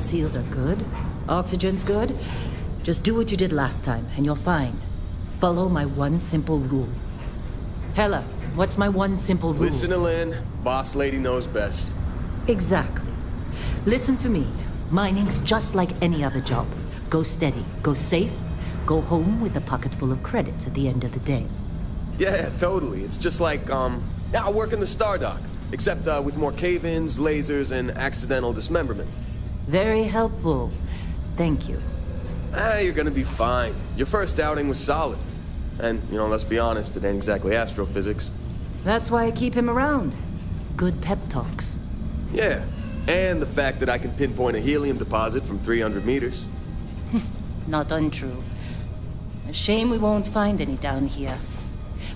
Seals are good. Oxygen's good. Just do what you did last time, and you're fine. Follow my one simple rule. Hella, what's my one simple rule? Listen to Lynn. Boss lady knows best. Exactly. Listen to me. Mining's just like any other job. Go steady, go safe, go home with a pocket full of credits at the end of the day. Yeah, totally. It's just like, I work in the Star Dock. Except with more cave-ins, lasers, and accidental dismemberment. Very helpful. Thank you. You're gonna be fine. Your first outing was solid. And, let's be honest, it ain't exactly astrophysics. That's why I keep him around. Good pep talks. Yeah, and the fact that I can pinpoint a helium deposit from 300 meters. Not untrue. A shame we won't find any down here.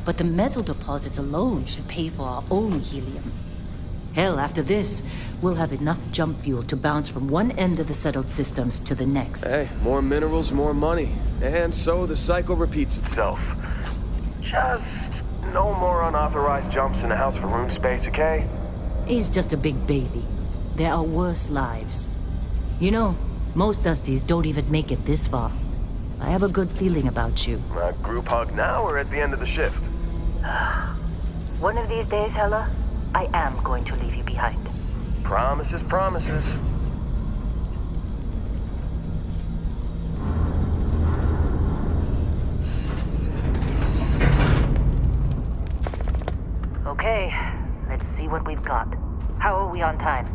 But the metal deposits alone should pay for our own helium. Hell, after this, we'll have enough jump fuel to bounce from one end of the settled systems to the next. Hey, more minerals, more money. And so the cycle repeats itself. Just no more unauthorized jumps in the house for room space, okay? He's just a big baby. There are worse lives. Most Dusties don't even make it this far. I have a good feeling about you. Group hug now or at the end of the shift? One of these days, Hella, I am going to leave you behind. Promises, promises. Okay, let's see what we've got. How are we on time?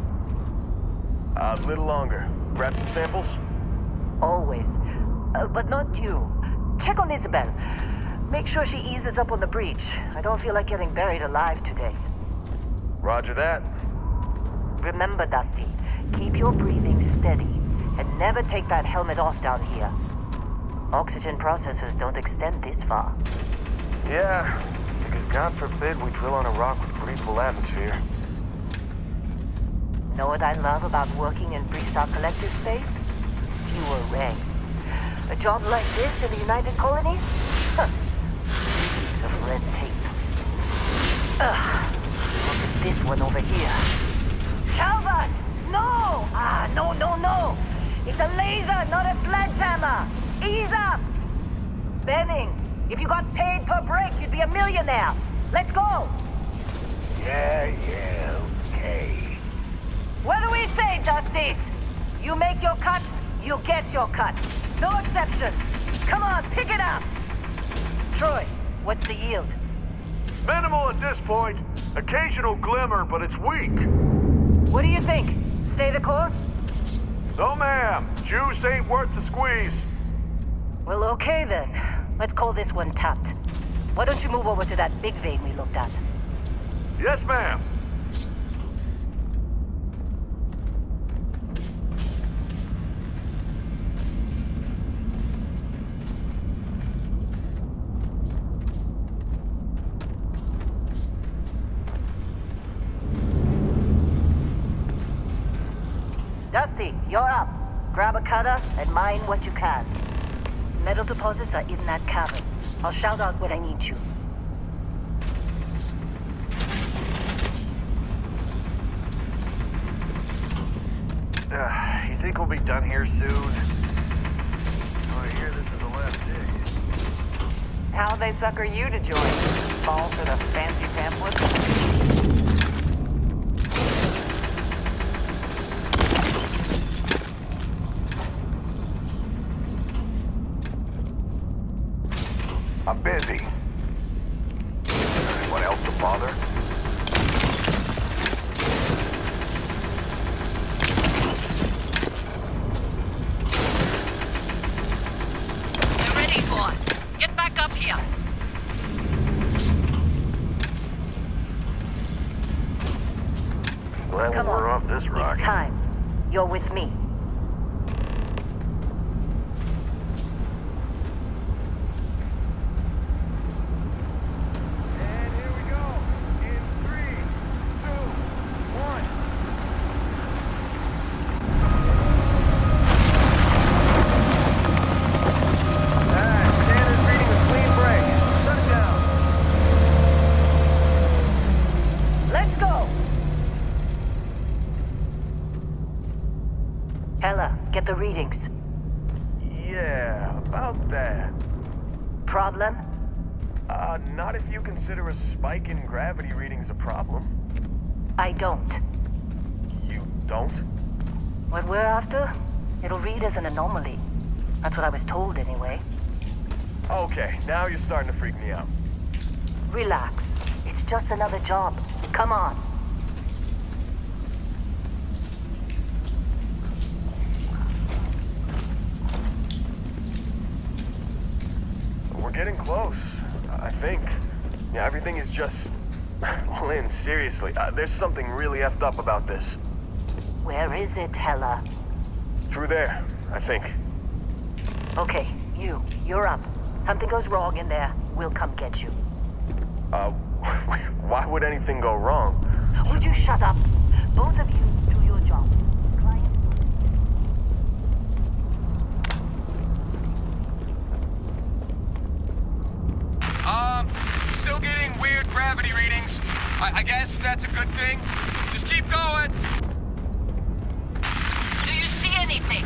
A little longer. Grab some samples? Always. But not you. Check on Isabel. Make sure she eases up on the breach. I don't feel like getting buried alive today. Roger that. Remember, Dusty, keep your breathing steady and never take that helmet off down here. Oxygen processors don't extend this far. Yeah, because God forbid we drill on a rock with breathable atmosphere. Know what I love about working in Freestar Collective space? Fewer ranks. A job like this in the United Colonies? Heaps of red tape. Look at this one over here. Calvert! No! No! It's a laser, not a sledgehammer! Ease up! Benning, if you got paid per break, you'd be a millionaire. Let's go! Yeah, okay. What do we say, Dusties? You make your cut, you get your cut. No exceptions. Come on, pick it up! Troy, what's the yield? Minimal at this point. Occasional glimmer, but it's weak. What do you think? Stay the course? No, ma'am. Juice ain't worth the squeeze. Well, okay then. Let's call this one tapped. Why don't you move over to that big vein we looked at? Yes, ma'am. Dusty, you're up. Grab a cutter and mine what you can. Metal deposits are in that cavern. I'll shout out when I need you. You think we'll be done here soon? I hear this is the last day. How'd they sucker you to join? Fall for the fancy pamphlet? I'm busy. Anyone else to bother? You're ready, boss. Get back up here. Well, Come we're on. off this rock. It's time. You're with me. And here we go. In 3, 2, 1. Standard reading with clean break. Shut it down. Let's go! Ella, get the readings. Yeah, about that. Problem? Not if you consider a spike in gravity readings a problem. I don't. You don't? What we're after? It'll read as an anomaly. That's what I was told anyway. Okay, now you're starting to freak me out. Relax. It's just another job. Come on. We're getting close, I think. Yeah, everything is just... Lynn, seriously, there's something really effed up about this. Where is it, Ella? Through there, I think. Okay, you're up. Something goes wrong in there, we'll come get you. Why would anything go wrong? Would you shut up? Both of you do your jobs. Client... Still getting weird gravity readings. I guess that's a good thing. Just keep going. Do you see anything?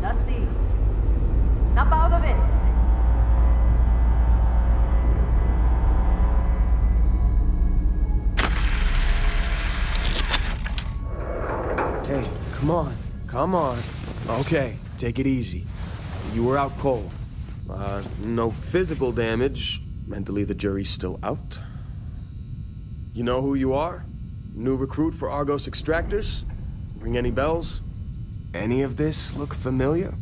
Dusty, snap out of it. Hey, come on. Come on. Okay, take it easy. You were out cold. No physical damage. Mentally, the jury's still out. You know who you are? New recruit for Argos Extractors? Ring any bells? Any of this look familiar?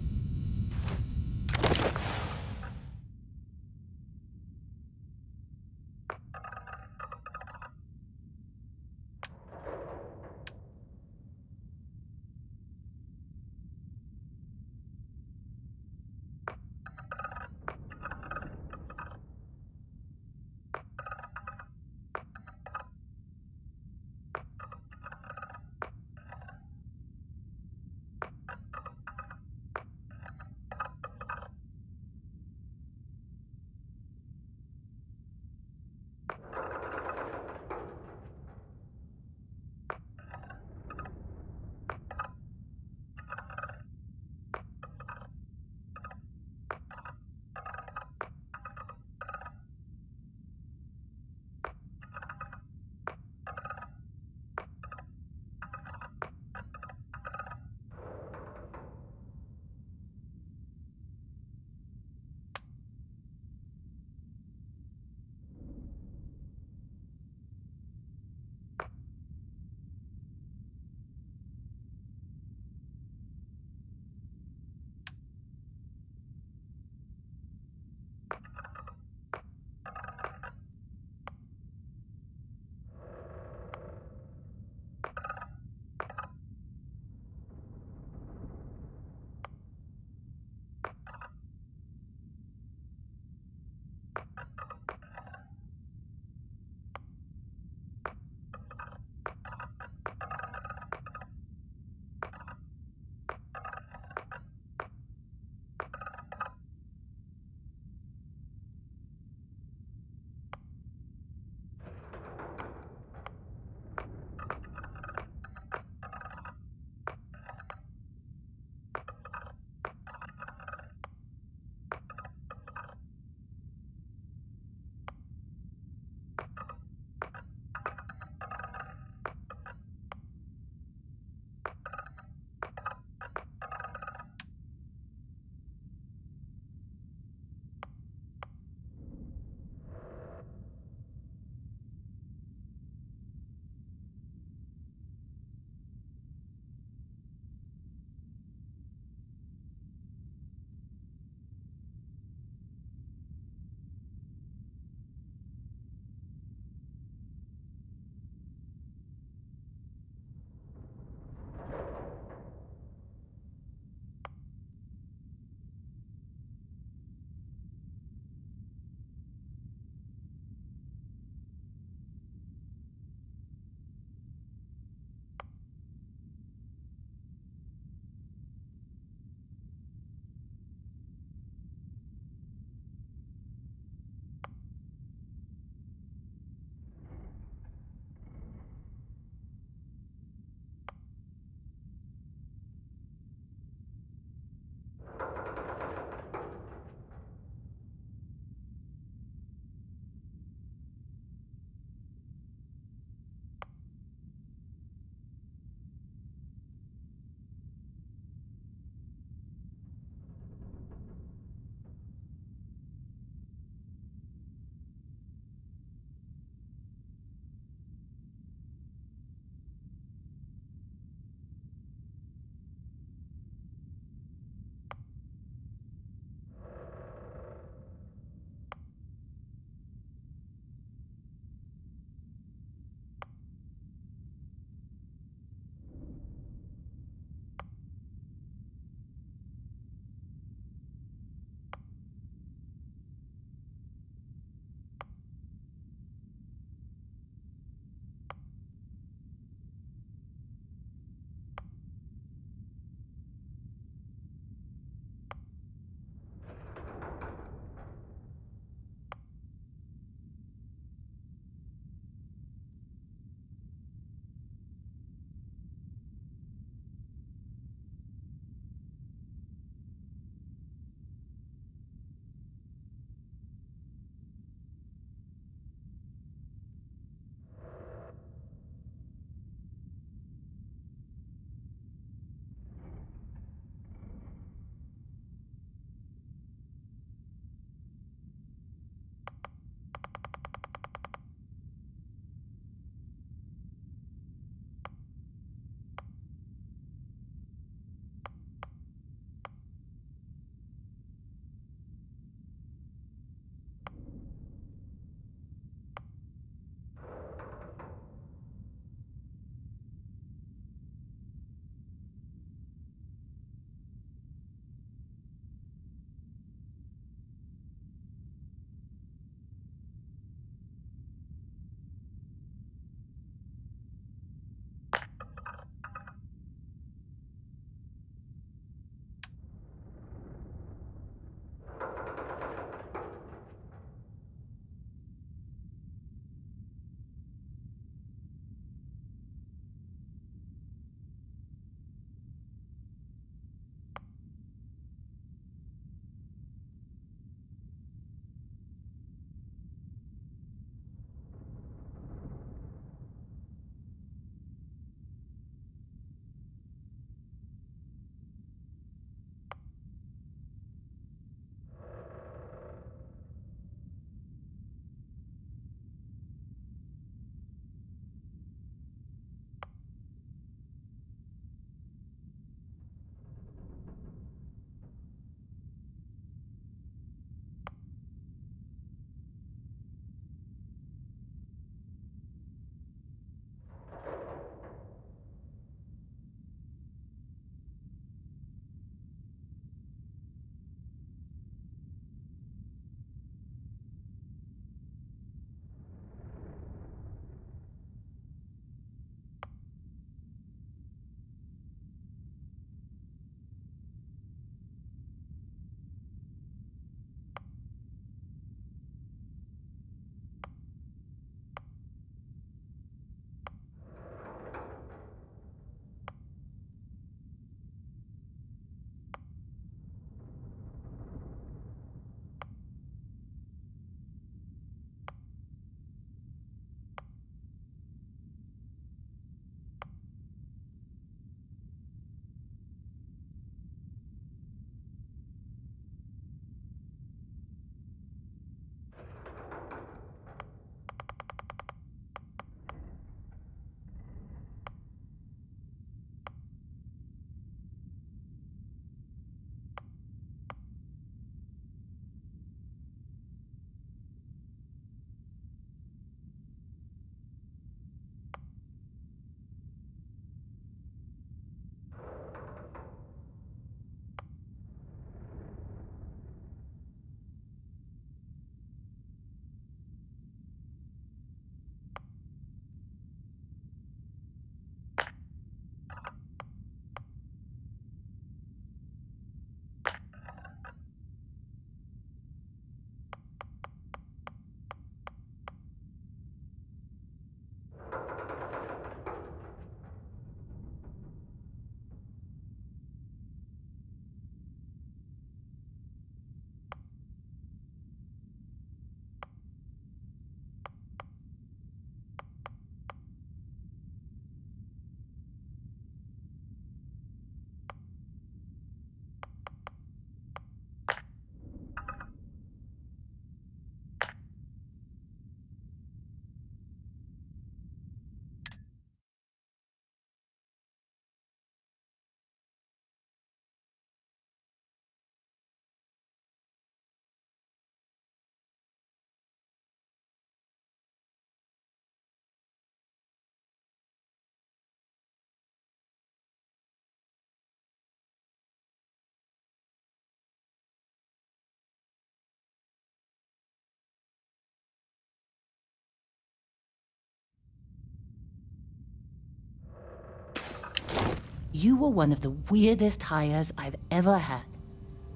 You were one of the weirdest hires I've ever had.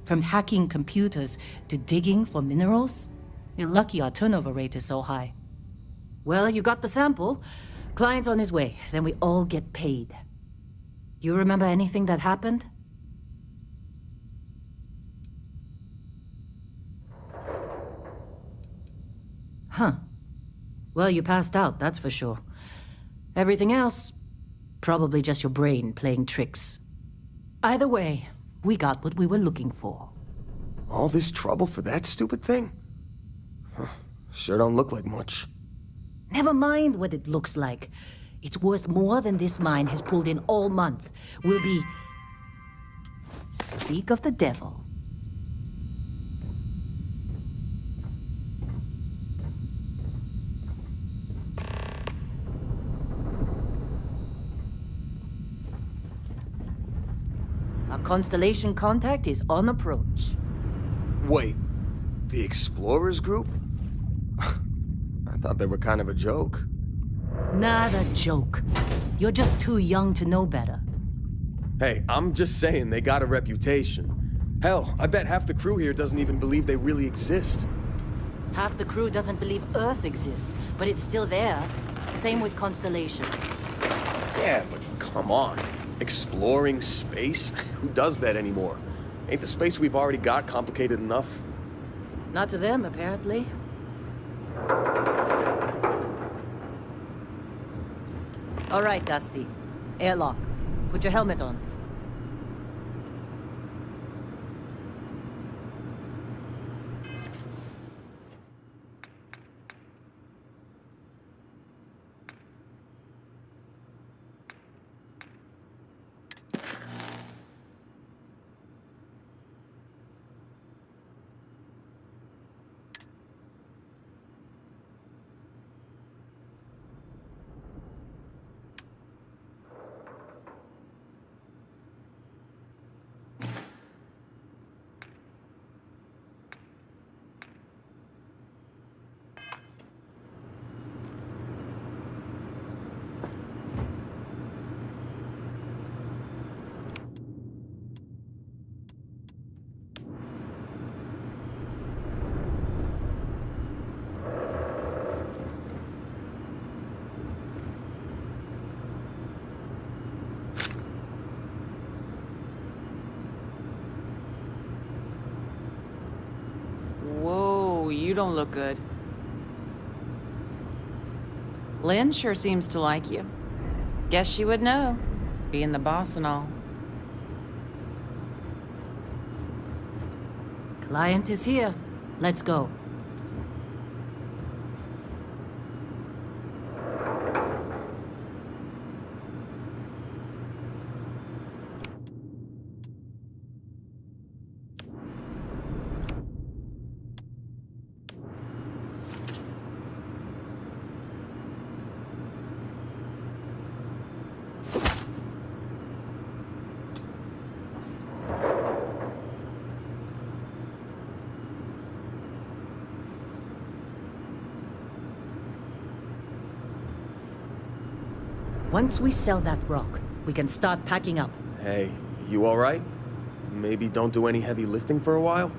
From hacking computers to digging for minerals. You're lucky our turnover rate is so high. Well, you got the sample. Client's on his way, then we all get paid. You remember anything that happened? Huh. Well, you passed out, that's for sure. Everything else, probably just your brain playing tricks. Either way, we got what we were looking for. All this trouble for that stupid thing? Huh. Sure don't look like much. Never mind what it looks like. It's worth more than this mine has pulled in all month. We'll be... Speak of the devil. Our constellation contact is on approach. Wait, the Explorers group? I thought they were kind of a joke. Not a joke. You're just too young to know better. Hey, I'm just saying they got a reputation. Hell, I bet half the crew here doesn't even believe they really exist. Half the crew doesn't believe Earth exists, but it's still there. Same with Constellation. Yeah, but come on. Exploring space? Who does that anymore? Ain't the space we've already got complicated enough? Not to them, apparently. All right, Dusty. Airlock. Put your helmet on. Whoa, you don't look good. Lynn sure seems to like you. Guess she would know, being the boss and all. Client is here. Let's go. Once we sell that rock, we can start packing up. Hey, you alright? Maybe don't do any heavy lifting for a while?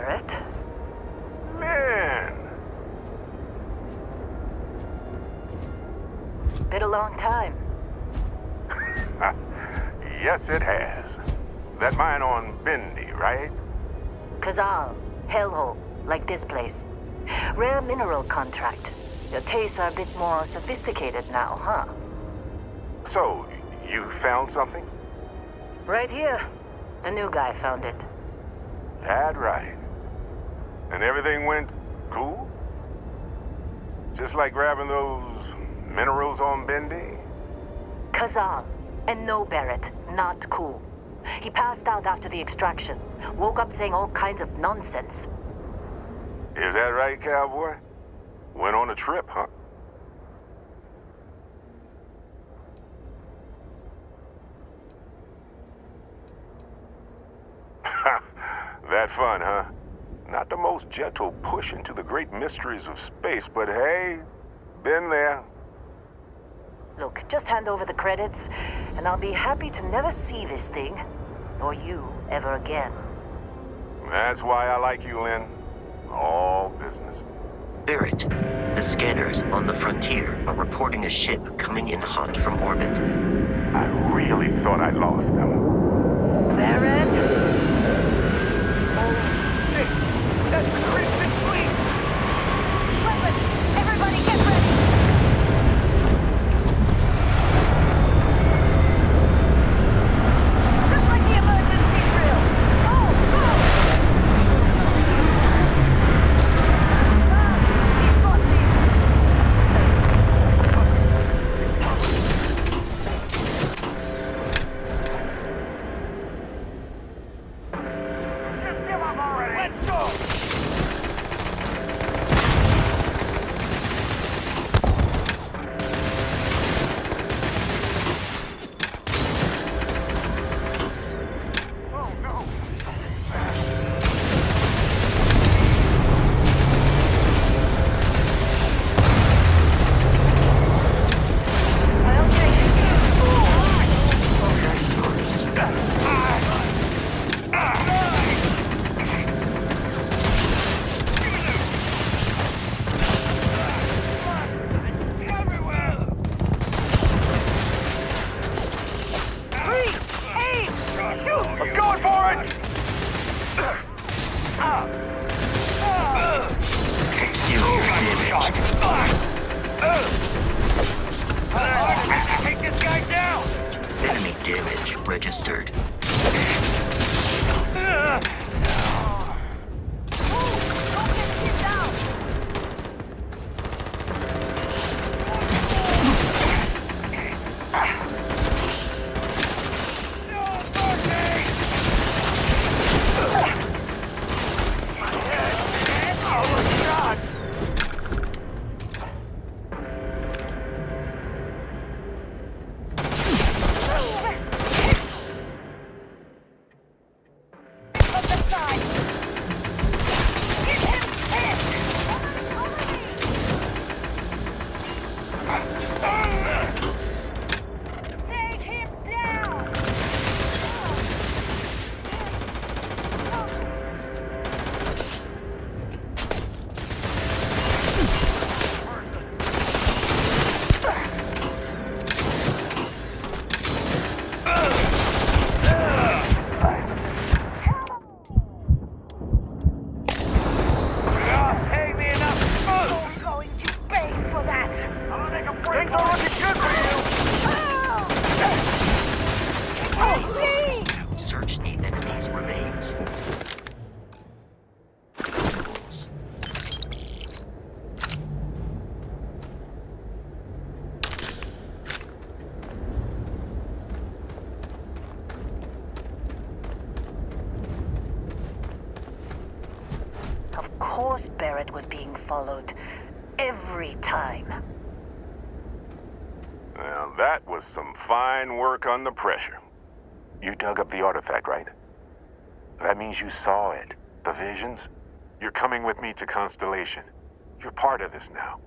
Barrett. Man! Been a long time. Yes, it has. That mine on Bendy, right? 𝓣𝓮, 𝓡⓪𝓭, like this place. Rare mineral contract. Your tastes are a bit more sophisticated now, huh? So, you found something? Right here. The new guy found it. That right. And everything went cool? Just like grabbing those minerals on Bendy? 𝓣𝓮. And no, Barrett, not cool. He passed out after the extraction. Woke up saying all kinds of nonsense. Is that right, cowboy? Went on a trip, huh? That fun, huh? Not the most gentle push into the great mysteries of space, but hey, been there. Look, just hand over the credits, and I'll be happy to never see this thing, or you, ever again. That's why I like you, Lynn. All business. Barrett, the scanners on the frontier are reporting a ship coming in hot from orbit. I really thought I lost them. Barrett? Oh, shit! That's the Crimson Fleet! Weapons! Everybody get ready! Just like the emergency drill! Go! Go! He's got Just give up already! Let's go! Oh, no! I'll take it. I'm going for it! Take this guy down! Enemy damage registered. Take him down! Pay me enough! I'm going to pay for that! I'm gonna make a break! Things are looking good for you! Search the enemy's remains. Of course Barrett was being followed. Every time. Now, that was some fine work under pressure. You dug up the artifact, right? That means you saw it. The visions? You're coming with me to Constellation. You're part of this now.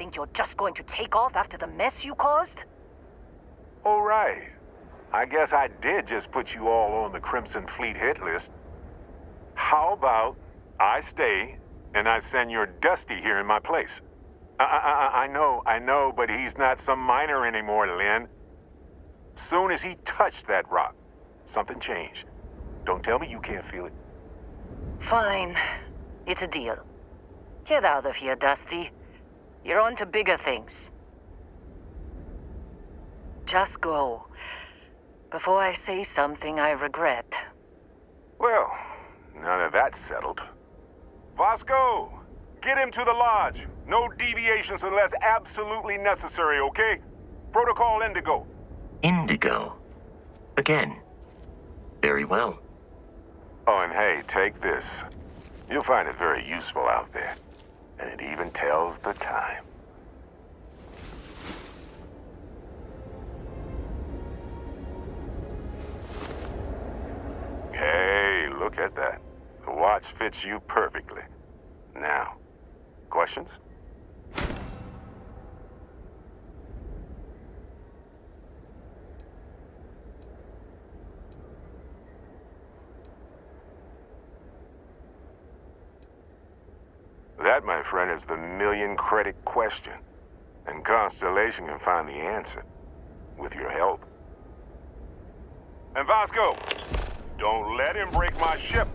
think you're just going to take off after the mess you caused? Oh, right. I guess I did just put you all on the Crimson Fleet hit list. How about I stay and I send your Dusty here in my place? I know, but he's not some miner anymore, Lynn. Soon as he touched that rock, something changed. Don't tell me you can't feel it. Fine. It's a deal. Get out of here, Dusty. You're on to bigger things. Just go. Before I say something I regret. Well, now that that's settled. Vasco, get him to the lodge. No deviations unless absolutely necessary, okay? Protocol Indigo. Indigo. Again. Very well. Oh, and hey, take this. You'll find it very useful out there. And it even tells the time. Hey, look at that. The watch fits you perfectly. Now, questions? That, my friend, is the million-credit question. And Constellation can find the answer. With your help. And Vasco, don't let him break my ship.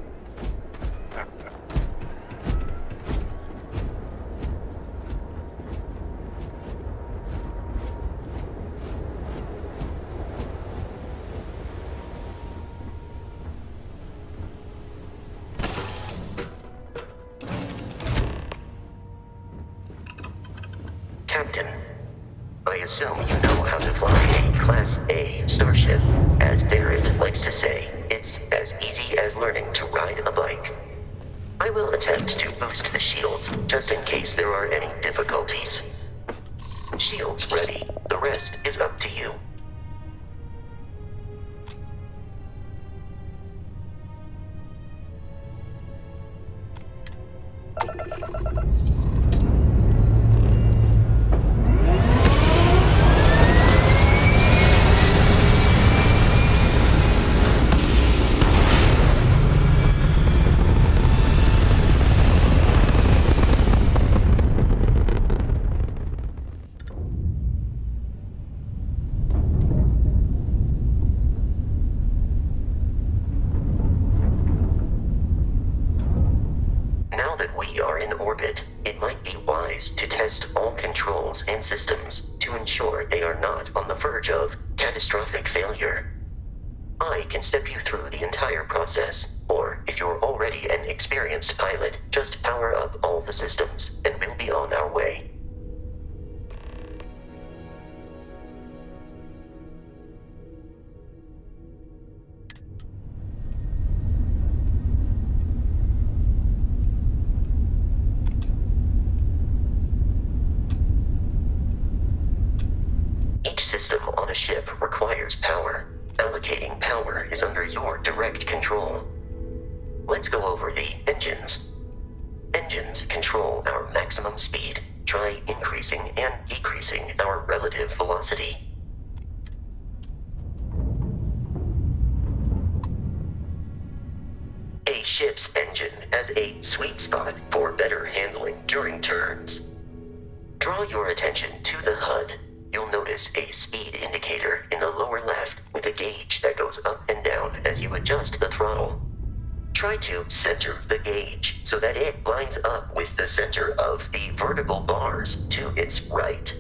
Captain, I assume you know how to fly a Class A starship. As Barrett likes to say, it's as easy as learning to ride a bike. I will attempt to boost the shields, just in case there are any difficulties. Shields ready. The rest is up to you. To test all controls and systems to ensure they are not on the verge of catastrophic failure. I can step you through the entire process, or if you're already an experienced pilot, just power up all the systems and we'll be on our way. System on a ship requires power. Allocating power is under your direct control. Let's go over the engines. Engines control our maximum speed. Try increasing and decreasing our relative velocity. A ship's engine has a sweet spot for better handling during turns. Draw your attention to the HUD. You'll notice a speed indicator in the lower left with a gauge that goes up and down as you adjust the throttle. Try to center the gauge so that it lines up with the center of the vertical bars to its right.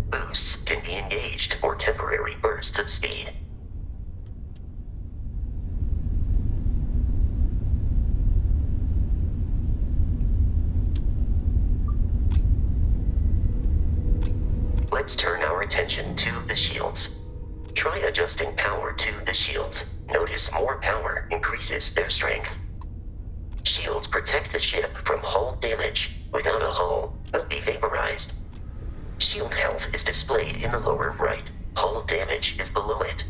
Boosts can be engaged for temporary bursts of speed. Let's turn our attention to the shields. Try adjusting power to the shields. Notice more power increases their strength. Shields protect the ship from hull damage. Without a hull, will be vaporized. Shield health is displayed in the lower right. Hull damage is below it.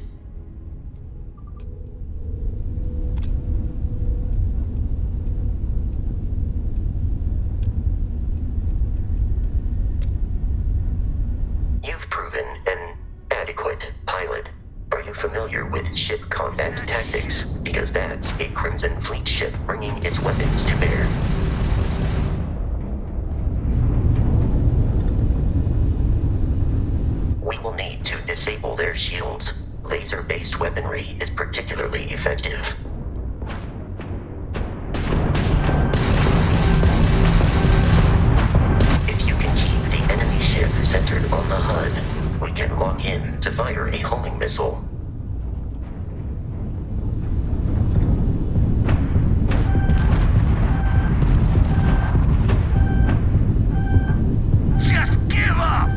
familiar with ship combat tactics, because that's a Crimson Fleet ship bringing its weapons to bear. We will need to disable their shields. Laser-based weaponry is particularly effective. If you can keep the enemy ship centered on the HUD, we can lock in to fire a homing missile. Just give up!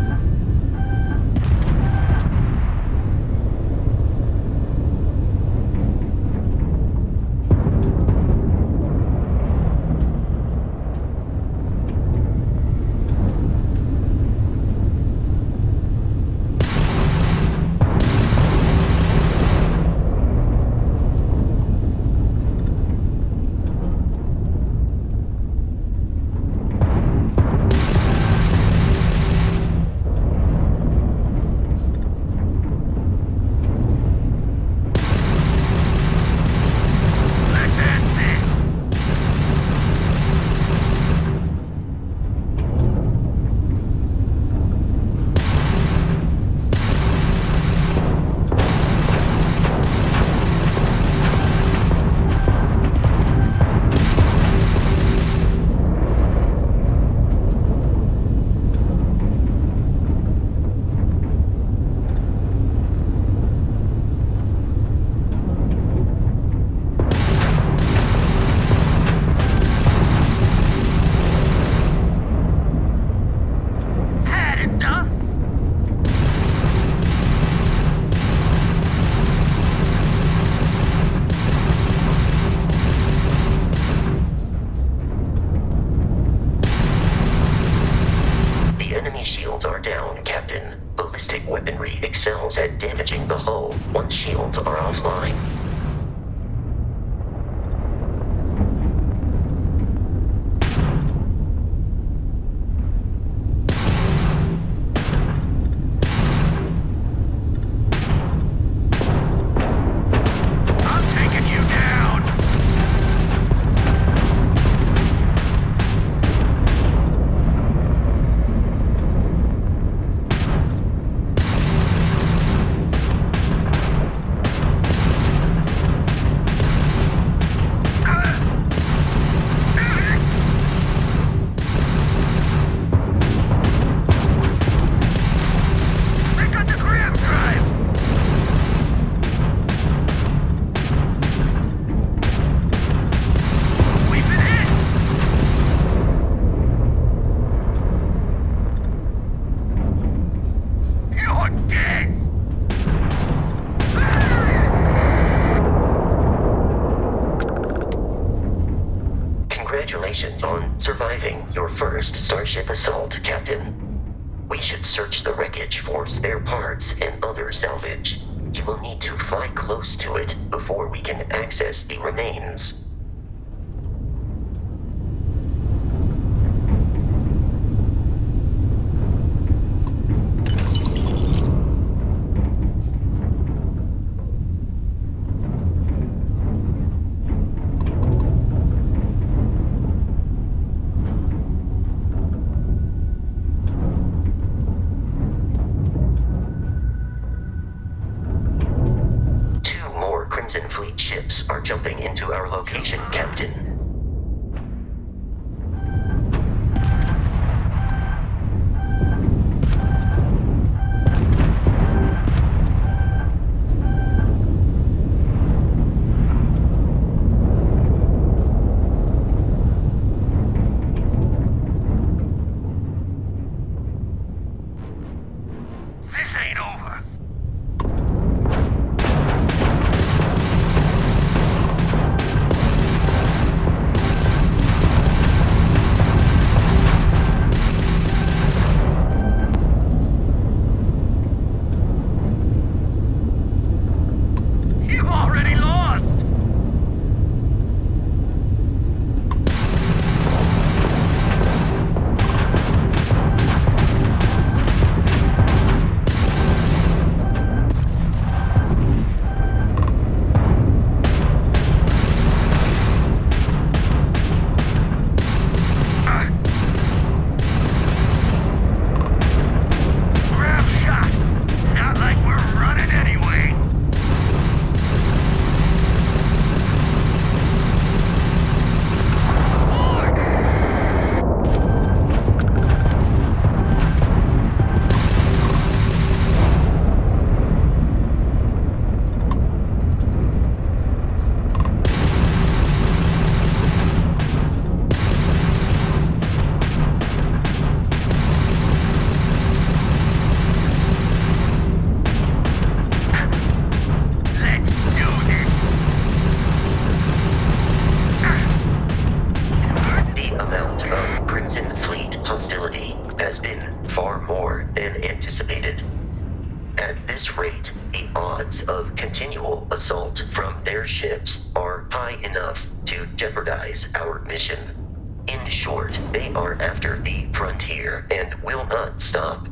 Weaponry excels at damaging the hull once shields are offline. Congratulations on surviving your first Starship assault, Captain. We should search the wreckage for spare parts and other salvage. You will need to fly close to it before we can access the remains. Crimson Fleet ships are jumping into our location, Captain. This ain't over. has been far more than anticipated. At this rate, the odds of continual assault from their ships are high enough to jeopardize our mission. In short, they are after the frontier and will not stop.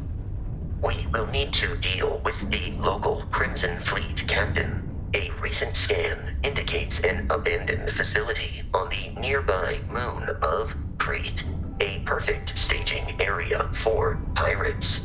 We will need to deal with the local Crimson Fleet captain. A recent scan indicates an abandoned facility on the nearby moon of Crete, a perfect staging area for pirates.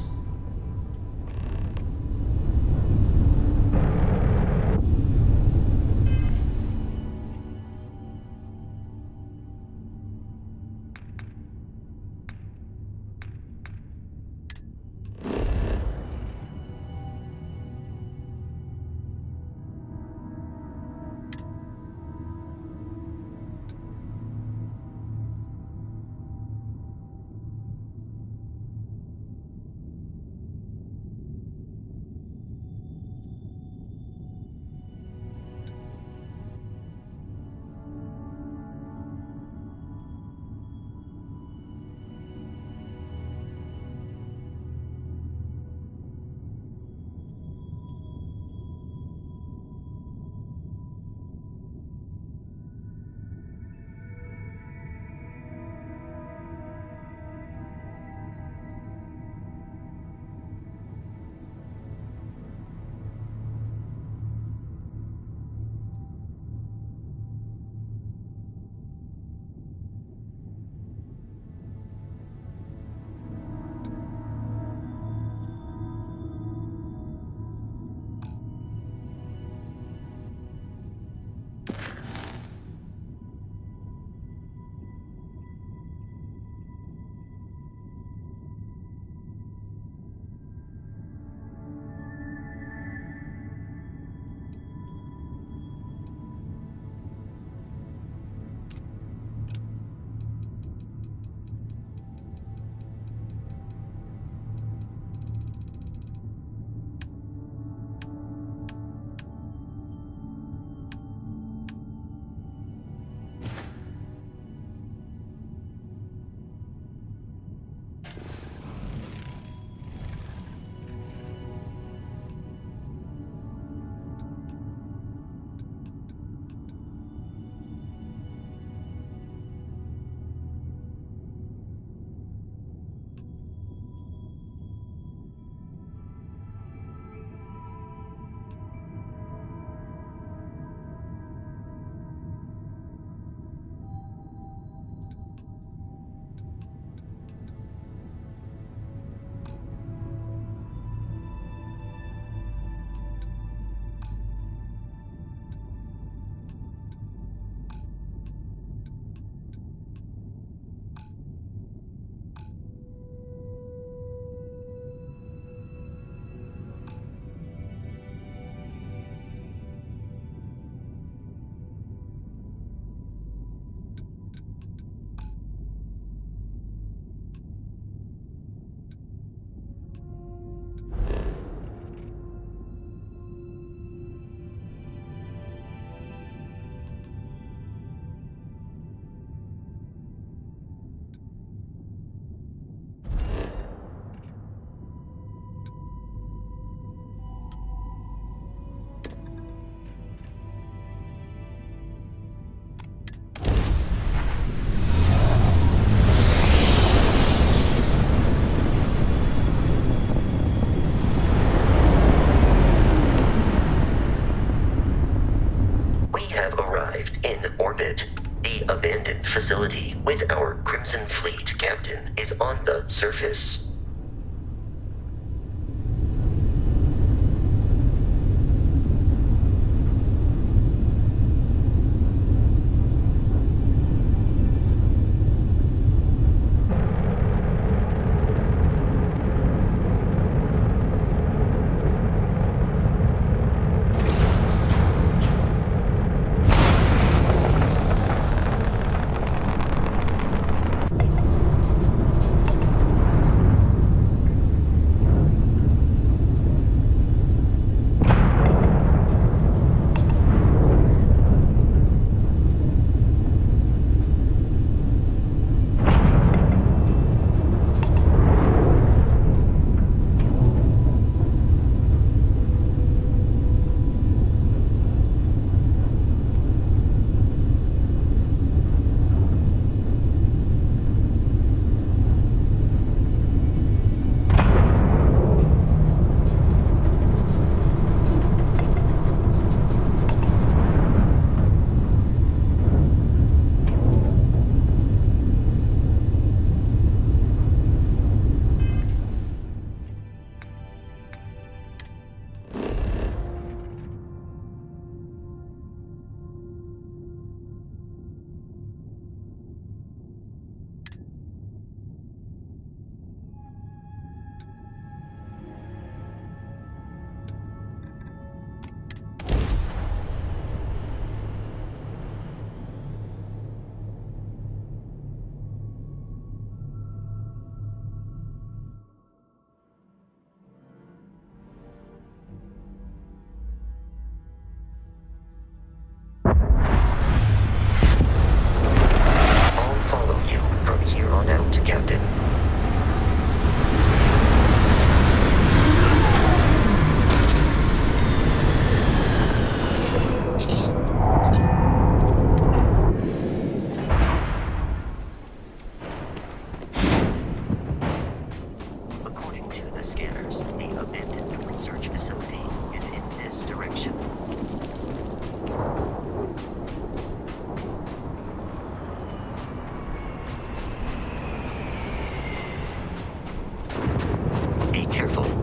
Facility with our Crimson Fleet captain is on the surface.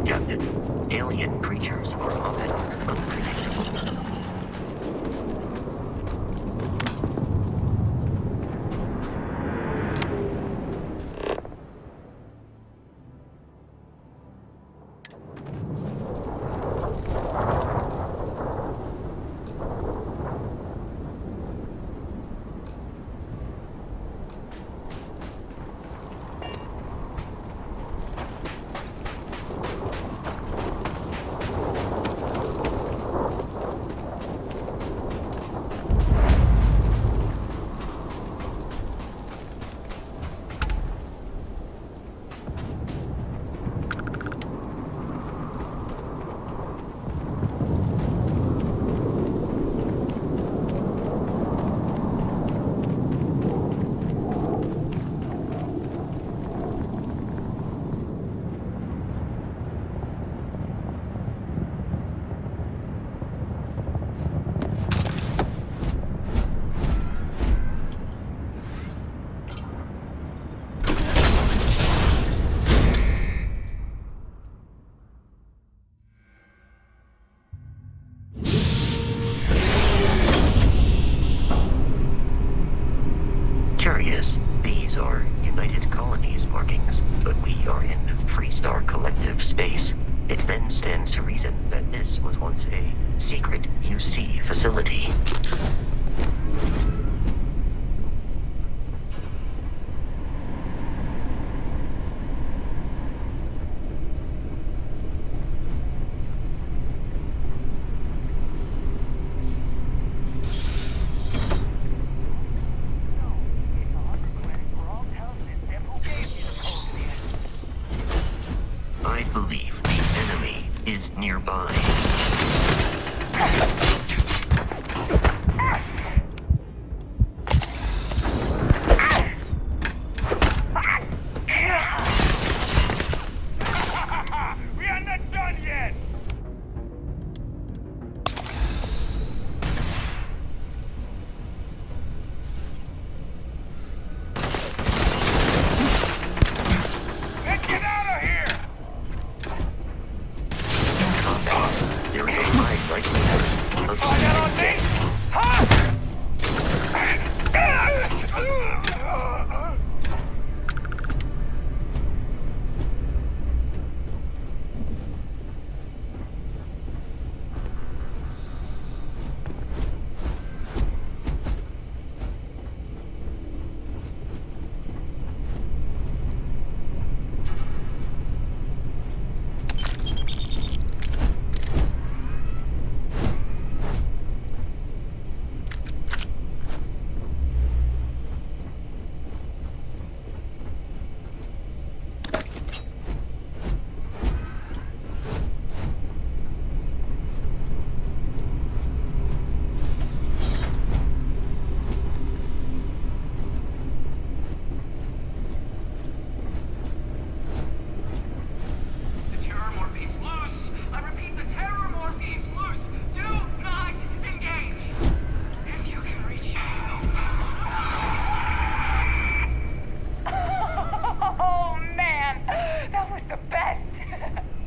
Captain. Alien creatures are often unpredictable. Curious, these are United Colonies markings, but we are in Freestar Collective space. It then stands to reason that this was once a secret UC facility. I believe the enemy is nearby. We are not done yet! Let's get out of here! There is a high likelihood of Find out on me? Huh?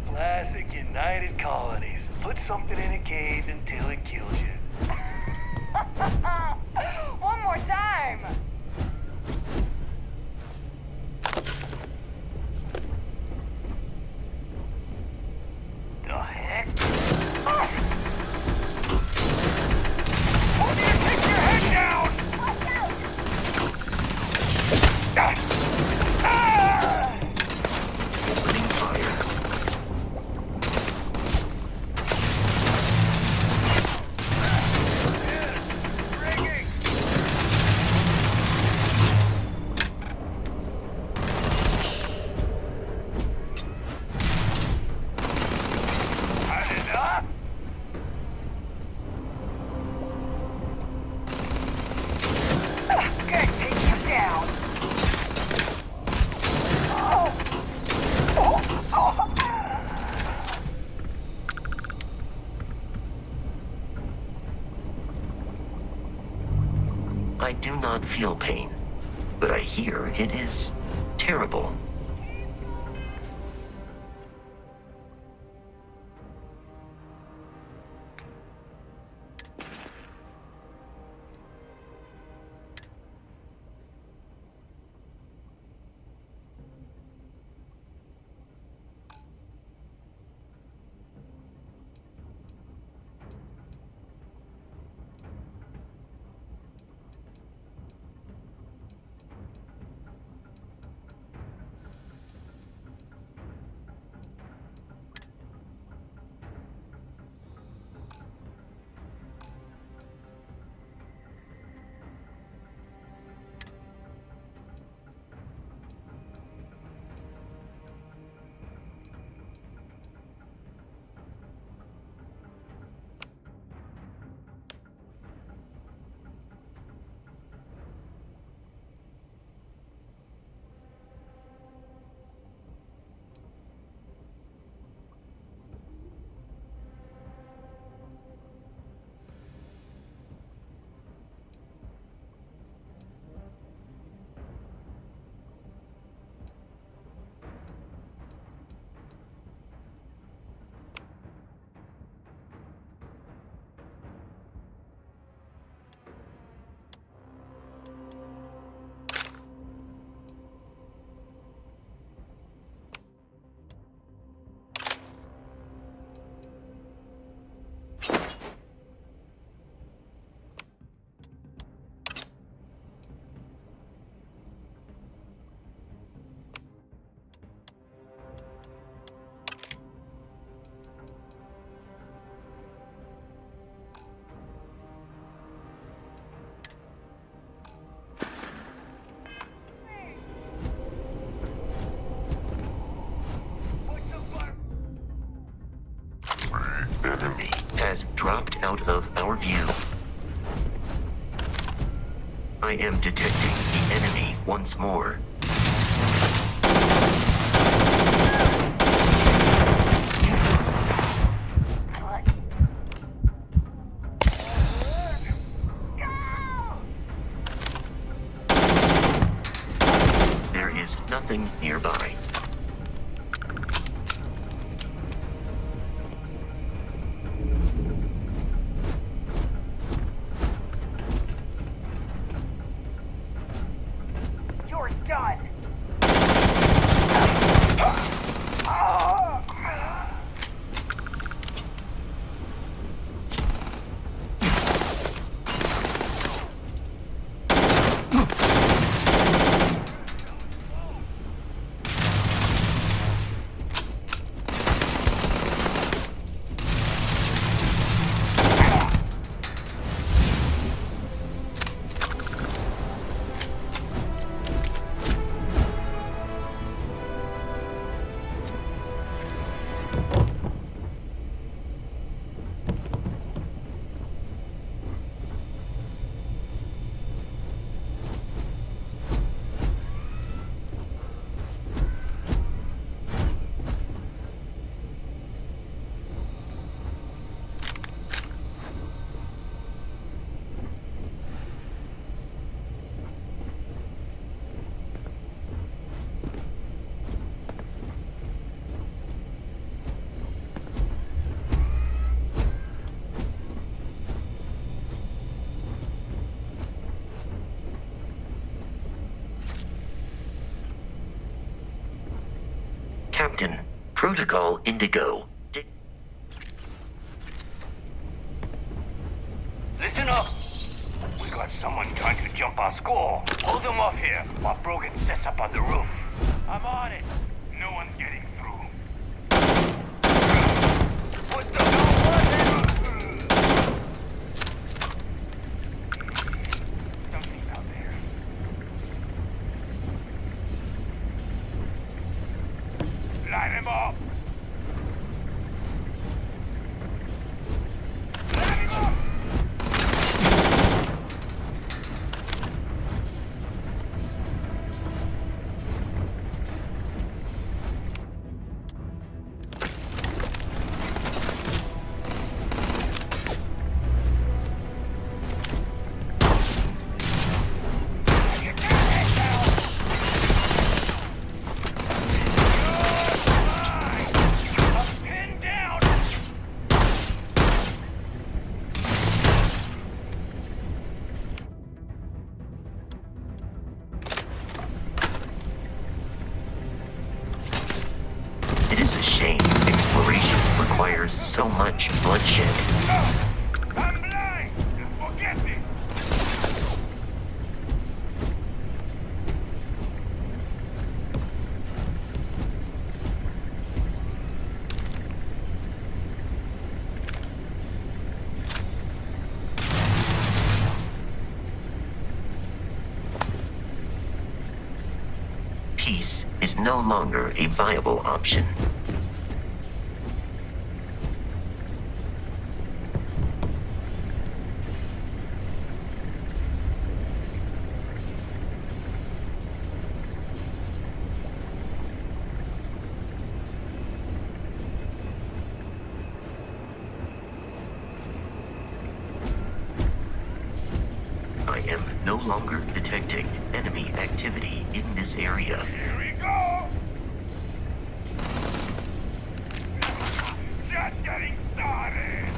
Classic United Colonies. Put something in a cage until it kills you. One more time! The heck? Want me to take your head down? opening fire. I do not feel pain, but I hear it is terrible. dropped out of our view. I am detecting the enemy once more. There is nothing nearby. You're done! Captain, Protocol Indigo. Listen up! We got someone trying to jump our score. Hold them off here while Brogan sets up on the roof. I'm on it. No one's getting through. What the hell was it? Something's out there. Light him up! Light him up! It is a shame exploration requires so much bloodshed. I'm blind! Forget it! Peace is no longer a viable option. I am no longer detecting enemy activity in this area. Here we go! Just getting started!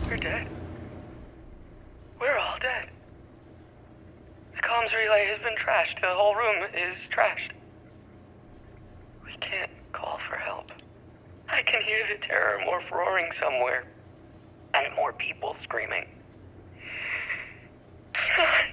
We're dead. We're all dead. The comms relay has been trashed. The whole room is trashed. We can't call for help. I can hear the terror morph roaring somewhere. And more people screaming. God.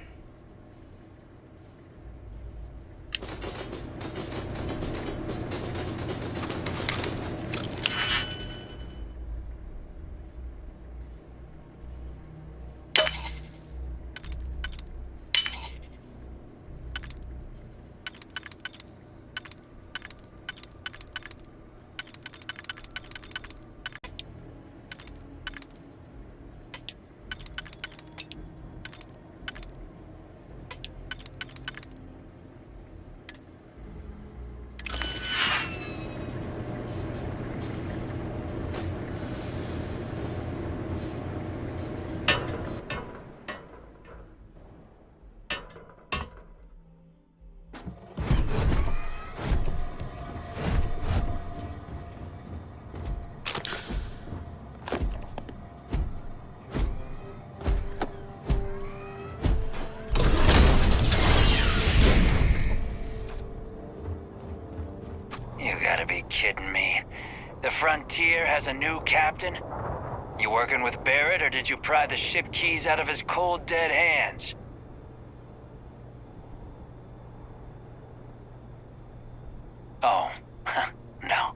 kidding me? The Frontier has a new captain? You working with Barrett, or did you pry the ship keys out of his cold, dead hands? Oh, no.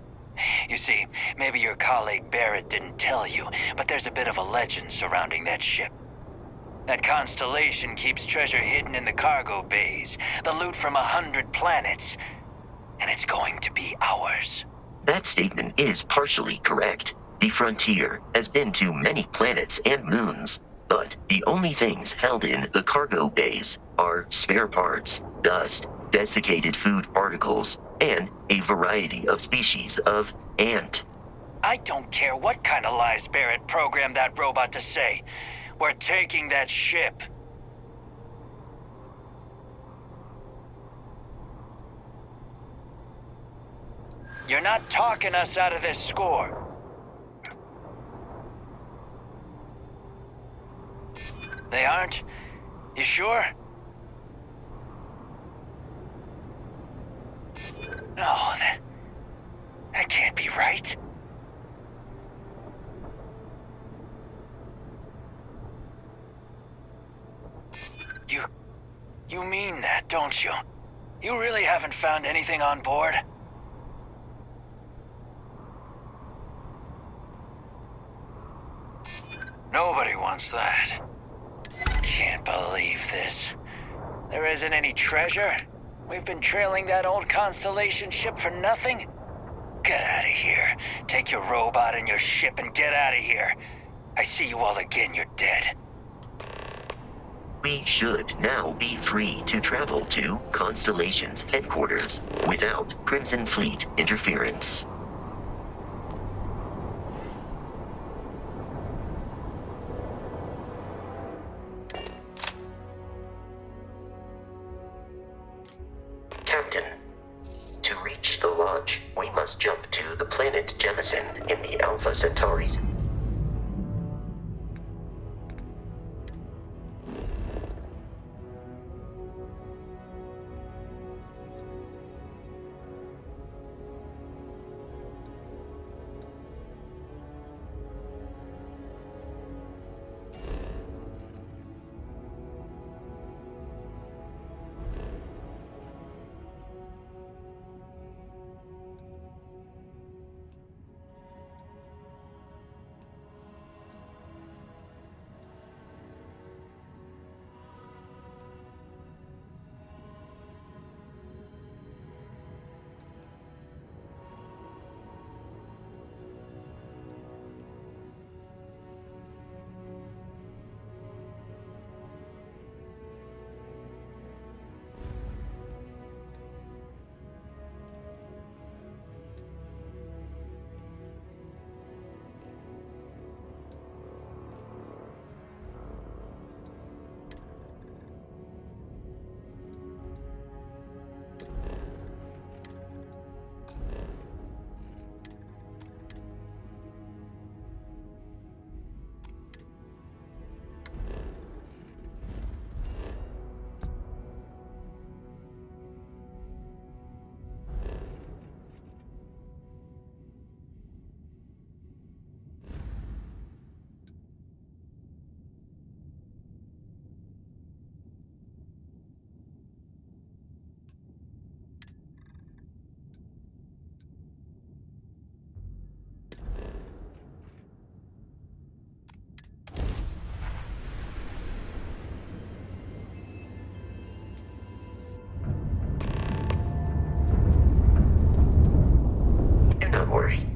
You see, maybe your colleague Barrett didn't tell you, but there's a bit of a legend surrounding that ship. That constellation keeps treasure hidden in the cargo bays, the loot from 100 planets, and it's going to be ours. That statement is partially correct. The Frontier has been to many planets and moons, but the only things held in the cargo bays are spare parts, dust, desiccated food particles, and a variety of species of ant. I don't care what kind of lies Barrett programmed that robot to say. We're taking that ship. You're not talking us out of this score. They aren't? You sure? No, that can't be right. You mean that, don't you? You really haven't found anything on board? Nobody wants that. Can't believe this. There isn't any treasure? We've been trailing that old Constellation ship for nothing? Get out of here. Take your robot and your ship and get out of here. I see you all again, you're dead. We should now be free to travel to Constellation's headquarters without Crimson Fleet interference. Captain, to reach the lodge, we must jump to the planet Jemison in the Alpha Centauri's.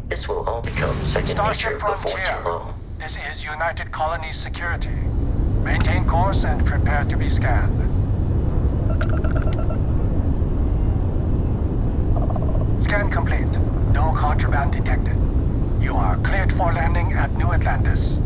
This will all become second nature before too long. This is United Colonies Security. Maintain course and prepare to be scanned. Scan complete. No contraband detected. You are cleared for landing at New Atlantis.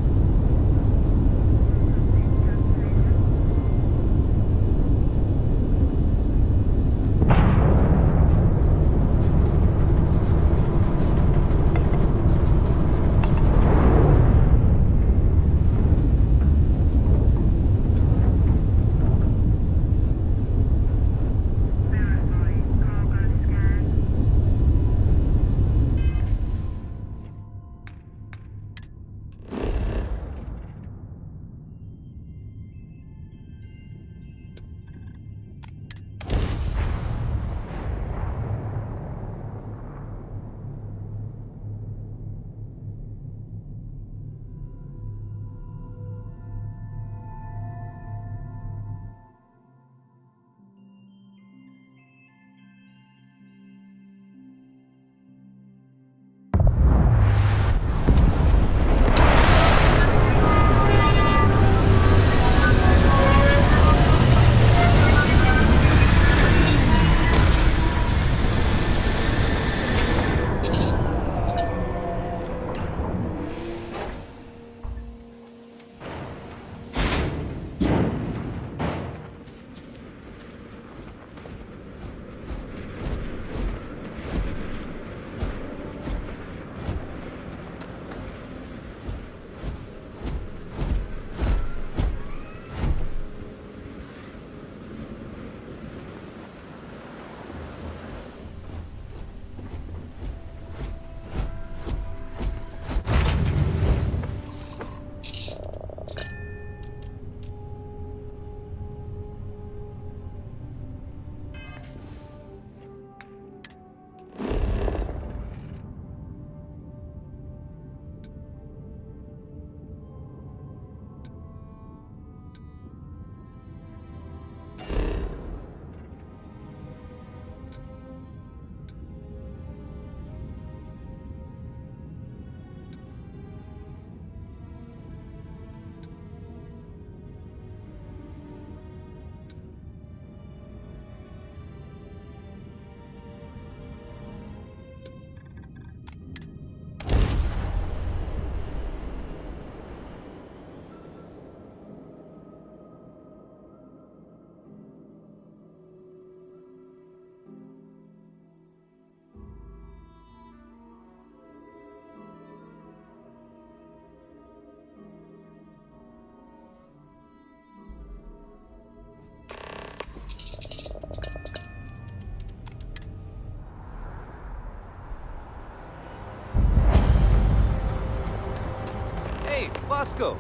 Bosco!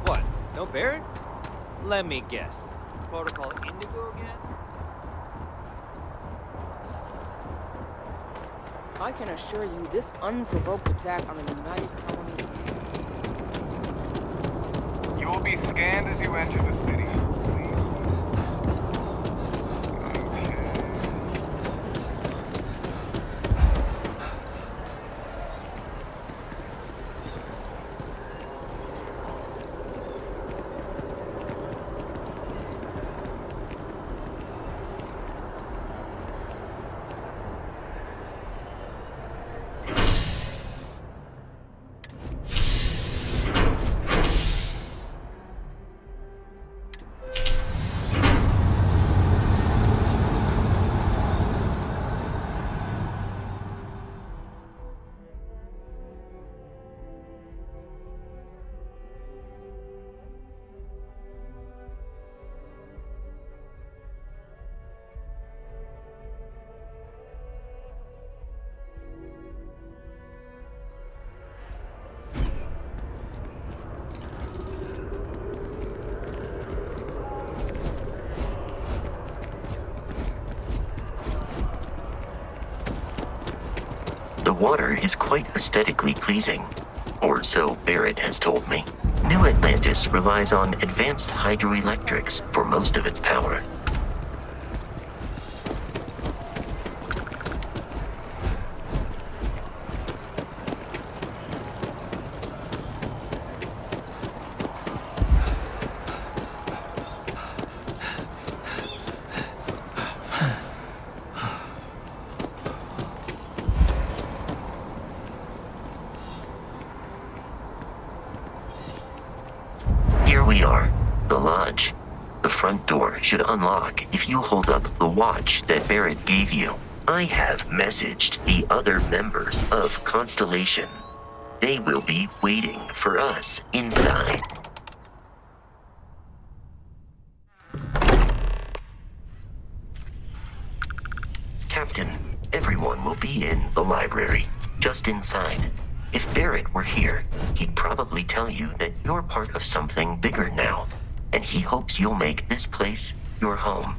What? No Barrett? Let me guess. Protocol Indigo again? I can assure you this unprovoked attack on the United Colony... You will be scanned as you enter the city. The water is quite aesthetically pleasing, or so Barrett has told me. New Atlantis relies on advanced hydroelectrics for most of its power. Here we are, the lodge. The front door should unlock if you hold up the watch that Barrett gave you. I have messaged the other members of Constellation. They will be waiting for us inside. Captain, everyone will be in the library, just inside. If Barrett were here, he'd probably tell you that you're part of something bigger now, and he hopes you'll make this place your home.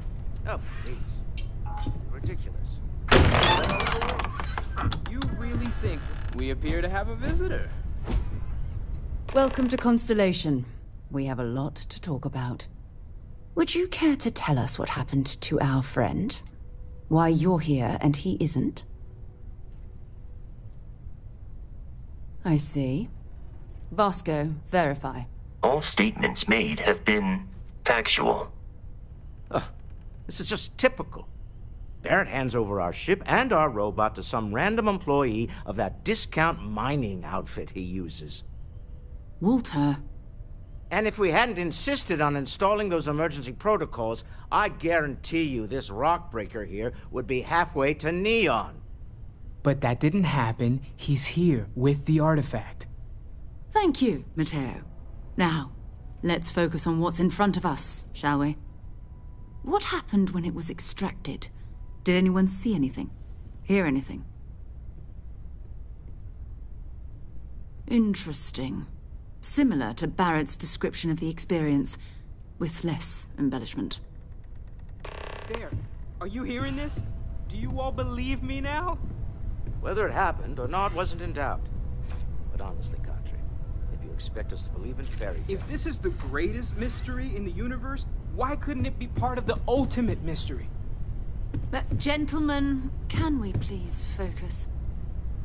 Oh, please. Ridiculous. You really think we appear to have a visitor? Welcome to Constellation. We have a lot to talk about. Would you care to tell us what happened to our friend? Why you're here and he isn't? I see. Vasco, verify. All statements made have been factual. Ugh, this is just typical. Barrett hands over our ship and our robot to some random employee of that discount mining outfit he uses. Walter. And if we hadn't insisted on installing those emergency protocols, I guarantee you this rock breaker here would be halfway to Neon. But that didn't happen. He's here with the artifact. Thank you, Matteo. Now, let's focus on what's in front of us, shall we? What happened when it was extracted? Did anyone see anything? Hear anything? Interesting. Similar to Barrett's description of the experience, with less embellishment. There. Are you hearing this? Do you all believe me now? Whether it happened or not wasn't in doubt. But honestly, Country, if you expect us to believe in fairy tales... If this is the greatest mystery in the universe, why couldn't it be part of the ultimate mystery? But, gentlemen, can we please focus?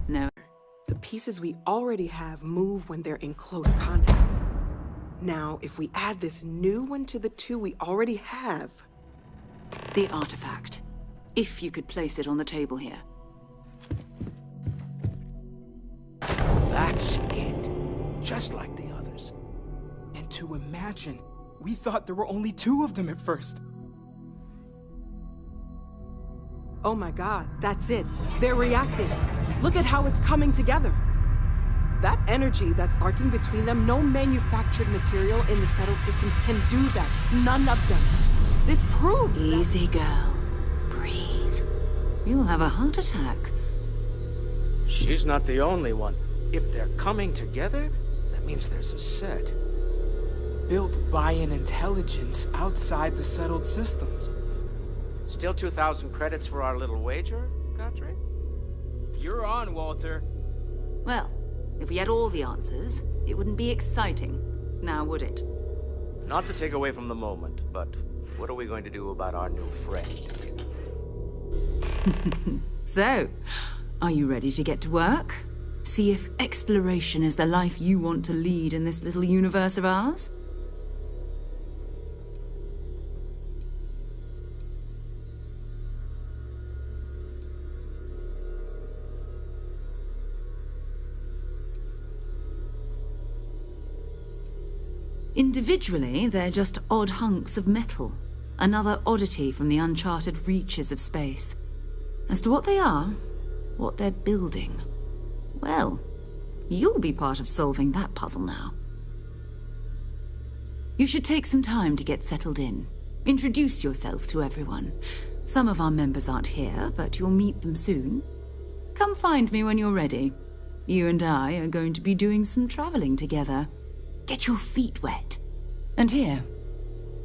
No. The pieces we already have move when they're in close contact. Now, if we add this new one to the two we already have... The artifact. If you could place it on the table here. That's it. Just like the others. And to imagine, we thought there were only 2 of them at first. Oh my god, that's it. They're reacting. Look at how it's coming together. That energy that's arcing between them, no manufactured material in the settled systems can do that. None of them. This proves Easy, girl. Breathe. You'll have a heart attack. She's not the only one. If they're coming together, then That means there's a set. Built by an intelligence outside the settled systems. Still 2,000 credits for our little wager, Godfrey? You're on, Walter. Well, if we had all the answers, it wouldn't be exciting, now would it? Not to take away from the moment, but what are we going to do about our new friend? So, are you ready to get to work? See if exploration is the life you want to lead in this little universe of ours? Individually, they're just odd hunks of metal. Another oddity from the uncharted reaches of space. As to what they are, what they're building, well, you'll be part of solving that puzzle now. You should take some time to get settled in. Introduce yourself to everyone. Some of our members aren't here, but you'll meet them soon. Come find me when you're ready. You and I are going to be doing some traveling together. Get your feet wet. And here,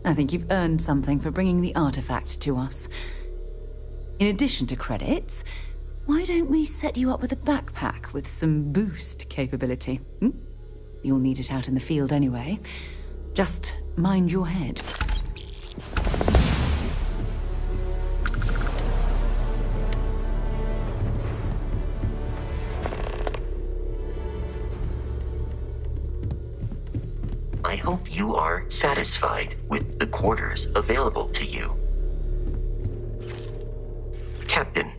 I think you've earned something for bringing the artifact to us. In addition to credits, why don't we set you up with a backpack with some boost capability? You'll need it out in the field anyway. Just mind your head. I hope you are satisfied with the quarters available to you. Captain,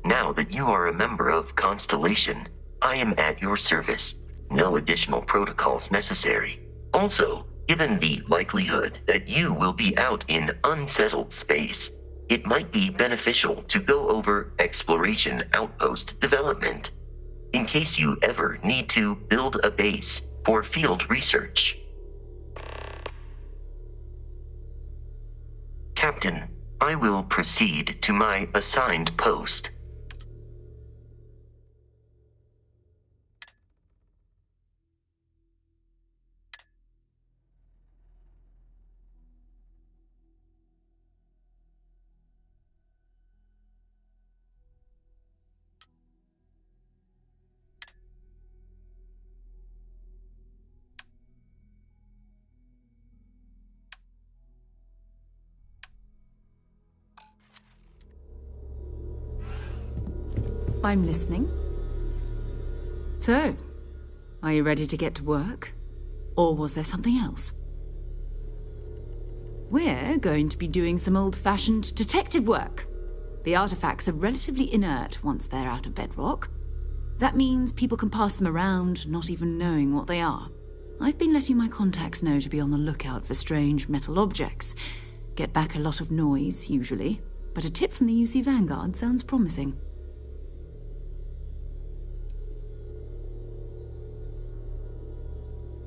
now that you are a member of Constellation, I am at your service. No additional protocols necessary. Also, given the likelihood that you will be out in unsettled space, it might be beneficial to go over exploration outpost development, in case you ever need to build a base for field research. Captain, I will proceed to my assigned post. I'm listening. So, are you ready to get to work? Or was there something else? We're going to be doing some old-fashioned detective work. The artifacts are relatively inert once they're out of bedrock. That means people can pass them around, not even knowing what they are. I've been letting my contacts know to be on the lookout for strange metal objects. Get back a lot of noise, usually, but a tip from the UC Vanguard sounds promising.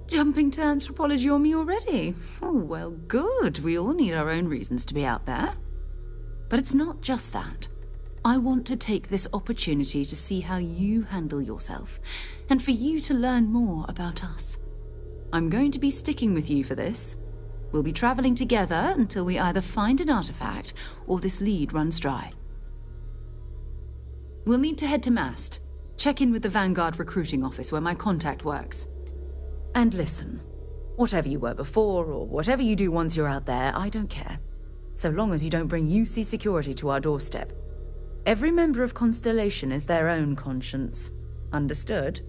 Jumping to anthropology on me already? Oh, well, good. We all need our own reasons to be out there. But it's not just that. I want to take this opportunity to see how you handle yourself, and for you to learn more about us. I'm going to be sticking with you for this. We'll be traveling together until we either find an artifact or this lead runs dry. We'll need to head to Mast. Check in with the Vanguard recruiting office where my contact works. And listen, whatever you were before, or whatever you do once you're out there, I don't care. So long as you don't bring UC security to our doorstep. Every member of Constellation is their own conscience. Understood?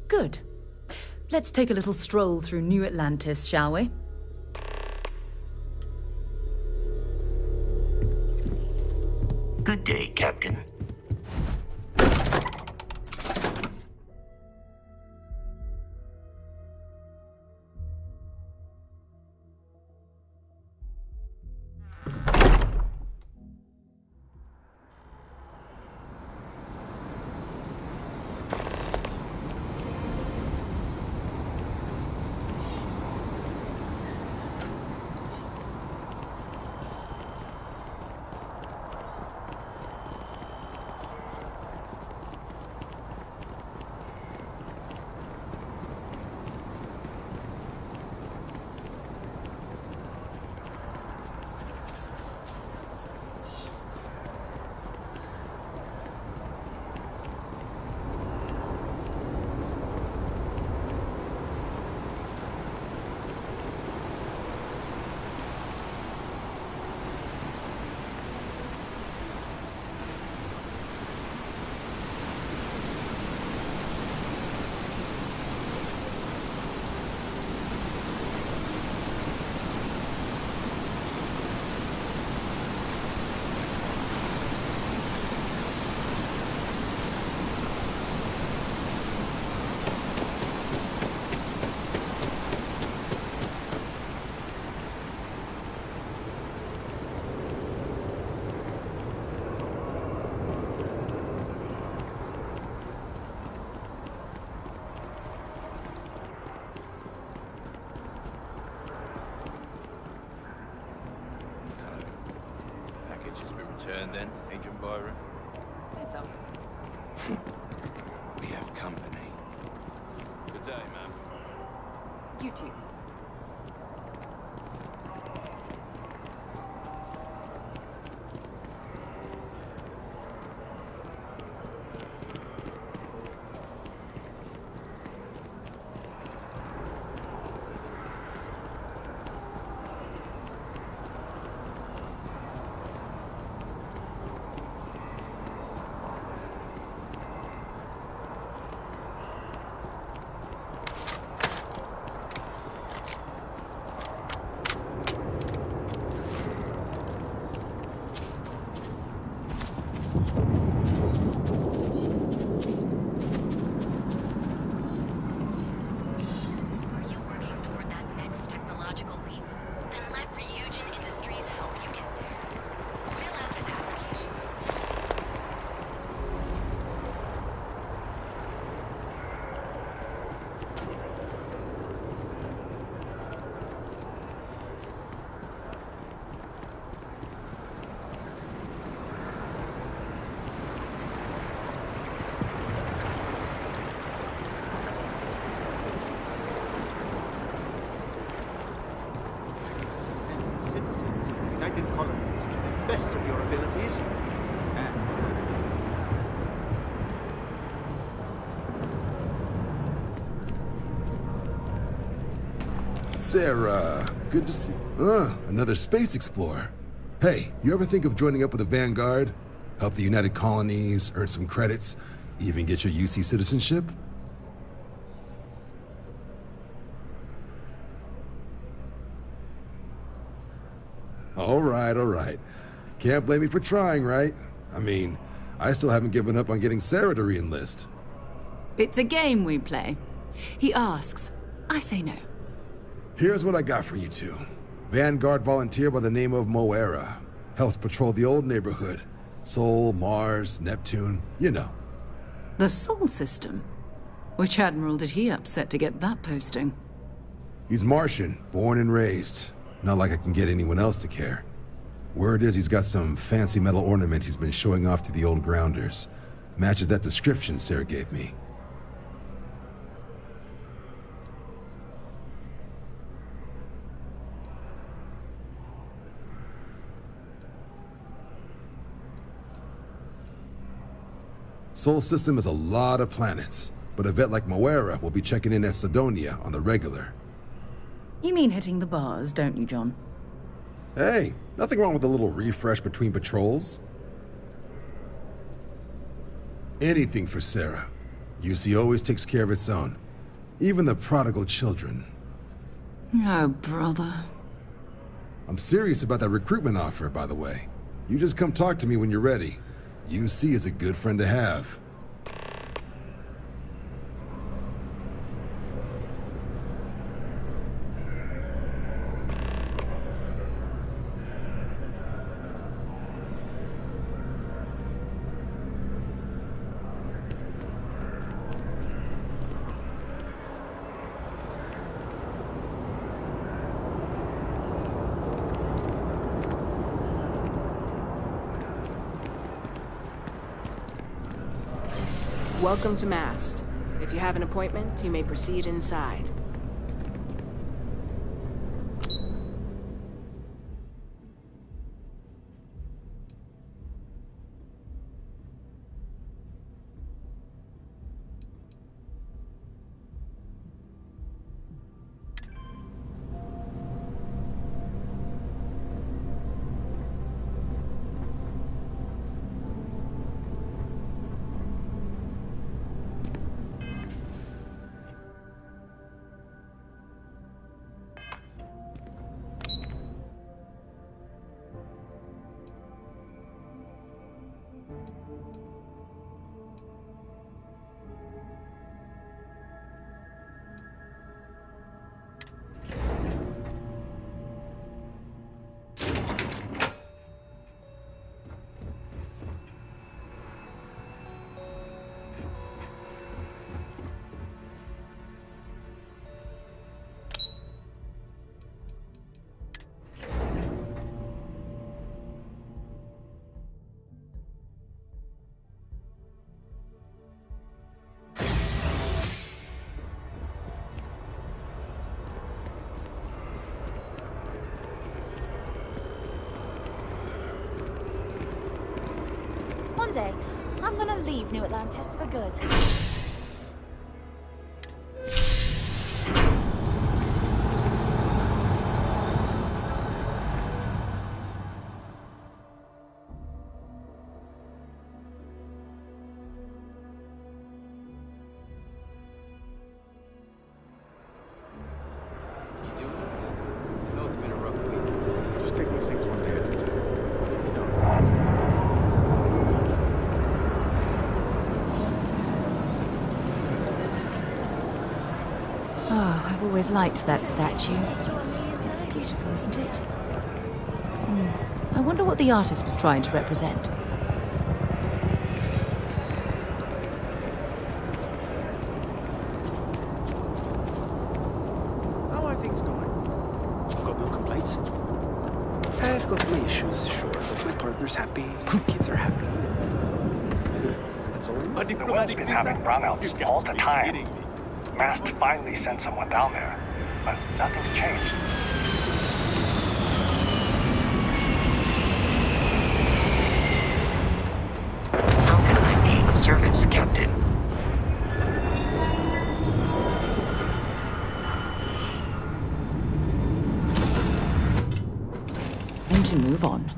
Good. Let's take a little stroll through New Atlantis, shall we? Good day, Captain. turn then, Agent Byron? It's over. We have company. Good day, ma'am. You too. Citizens of the United Colonies to the best of your abilities. Sarah, good to see. Another space explorer. Hey, you ever think of joining up with the Vanguard? Help the United Colonies, earn some credits, even get your UC citizenship? All right. Can't blame me for trying, right? I mean, I still haven't given up on getting Sarah to re-enlist. It's a game we play. He asks, I say no. Here's what I got for you two. Vanguard volunteer by the name of Moera. Helps patrol the old neighborhood. Sol, Mars, Neptune, you know. The Sol system? Which admiral did he upset to get that posting? He's Martian, born and raised. Not like I can get anyone else to care. Word is he's got some fancy metal ornament he's been showing off to the old grounders. Matches that description Sarah gave me. Sol system is a lot of planets, but a vet like Moera will be checking in at Cydonia on the regular. You mean hitting the bars, don't you, John? Hey, nothing wrong with a little refresh between patrols. Anything for Sarah. UC always takes care of its own. Even the prodigal children. Oh, brother. I'm serious about that recruitment offer, by the way. You just come talk to me when you're ready. UC is a good friend to have. Welcome to Mast. If you have an appointment, you may proceed inside. One day, I'm gonna leave New Atlantis for good. I know it's been a rough week. Just take these things one day at a time. You know. Oh, I've always liked that statue. It's beautiful, isn't it? I wonder what the artist was trying to represent. How are things going? Got no complaints? I've got my issues, sure, but my partner's happy, kids are happy. That's all. A diplomatic visa? Having brownouts all the time. Mast finally sent someone down there, but nothing's changed. How can I be of service, Captain? And to move on.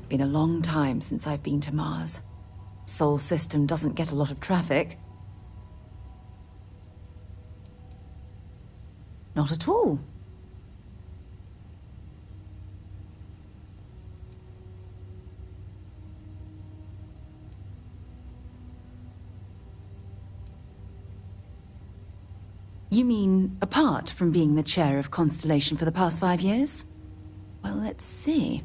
Been a long time since I've been to Mars. Sol system doesn't get a lot of traffic. Not at all. You mean apart from being the chair of Constellation for the past 5 years? Well, let's see.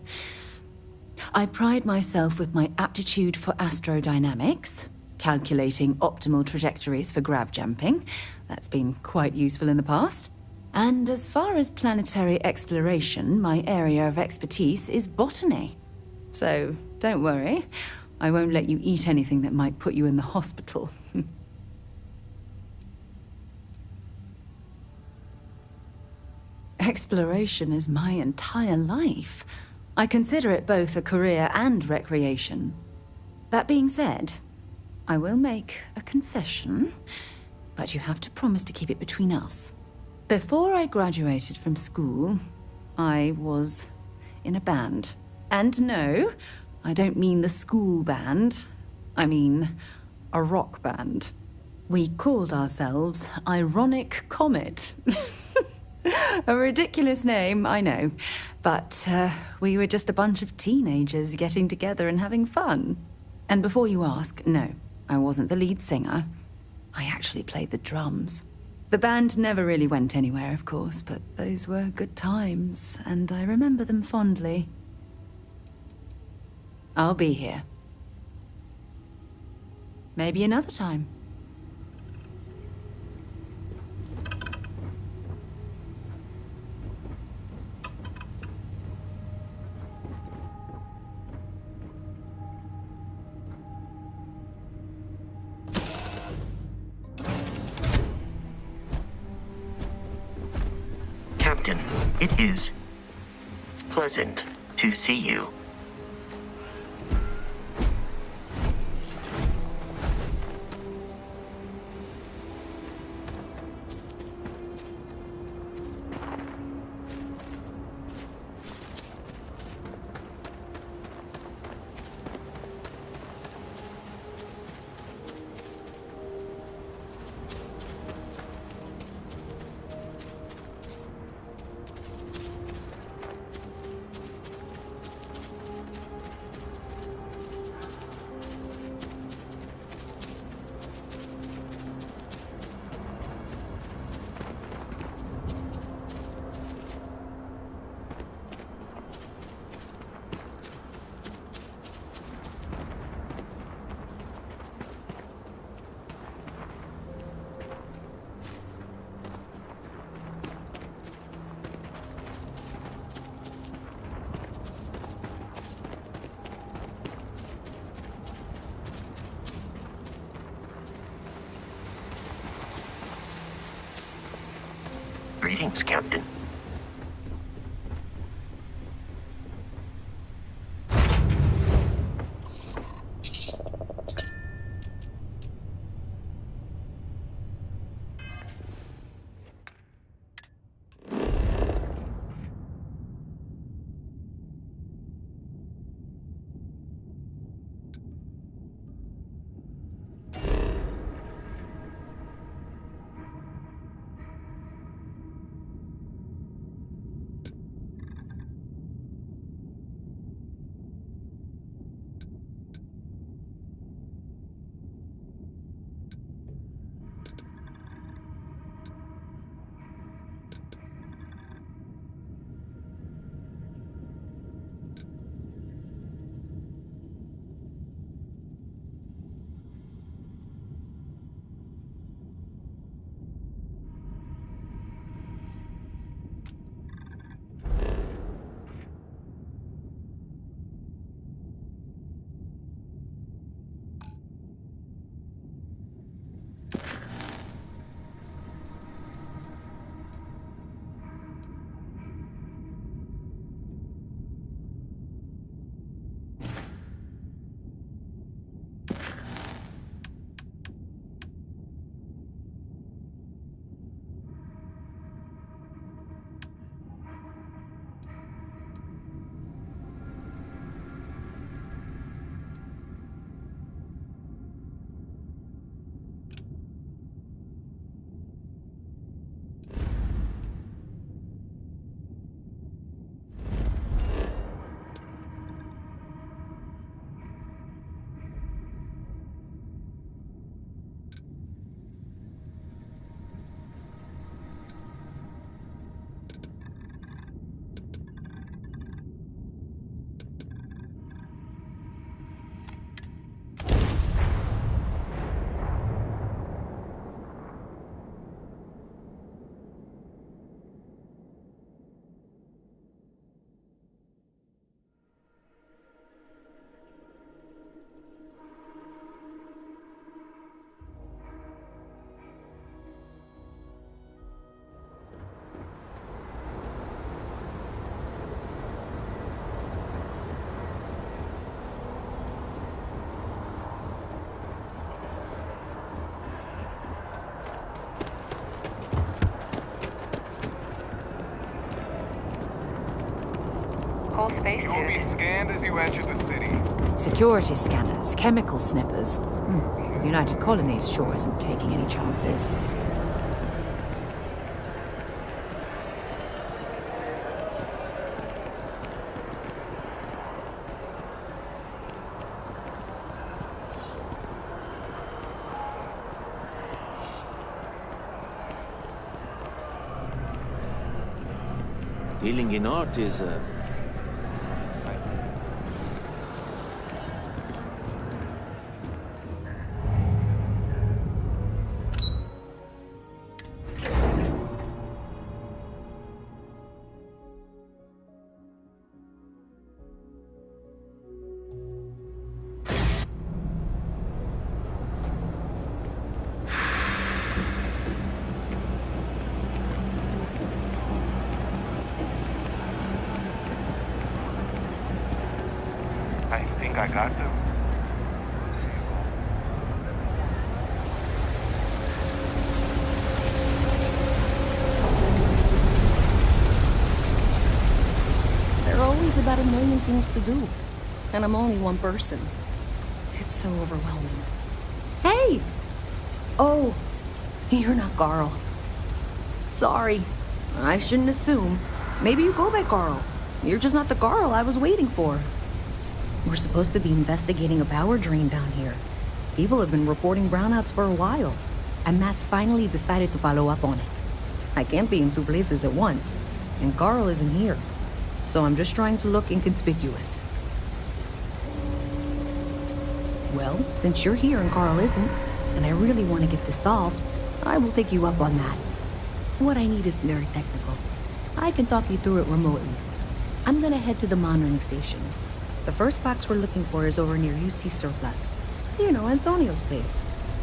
I pride myself with my aptitude for astrodynamics, calculating optimal trajectories for grav jumping. That's been quite useful in the past. And as far as planetary exploration, my area of expertise is botany. So don't worry, I won't let you eat anything that might put you in the hospital. Exploration is my entire life. I consider it both a career and recreation. That being said, I will make a confession, but you have to promise to keep it between us. Before I graduated from school, I was in a band. And no, I don't mean the school band. I mean a rock band. We called ourselves Ironic Comet. A ridiculous name, I know. But we were just a bunch of teenagers getting together and having fun. And before you ask, no, I wasn't the lead singer. I actually played the drums. The band never really went anywhere, of course, but those were good times, and I remember them fondly. I'll be here. Maybe another time. Captain, it is pleasant to see you. Greetings, Captain. full You will be spacesuit. scanned as you enter the city. Security scanners, chemical sniffers. United Colonies sure isn't taking any chances. Dealing in art is I think I got them. There are always about a million things to do, and I'm only one person. It's so overwhelming. Hey! Oh, you're not Carl. Sorry, I shouldn't assume. Maybe you go by Carl. You're just not the Carl I was waiting for. We're supposed to be investigating a power drain down here. People have been reporting brownouts for a while, and Mass finally decided to follow up on it. I can't be in two places at once, and Carl isn't here. So I'm just trying to look inconspicuous. Well, since you're here and Carl isn't, and I really want to get this solved, I will take you up on that. What I need is very technical. I can talk you through it remotely. I'm gonna head to the monitoring station. The first box we're looking for is over near UC Surplus. You know, Antonio's place.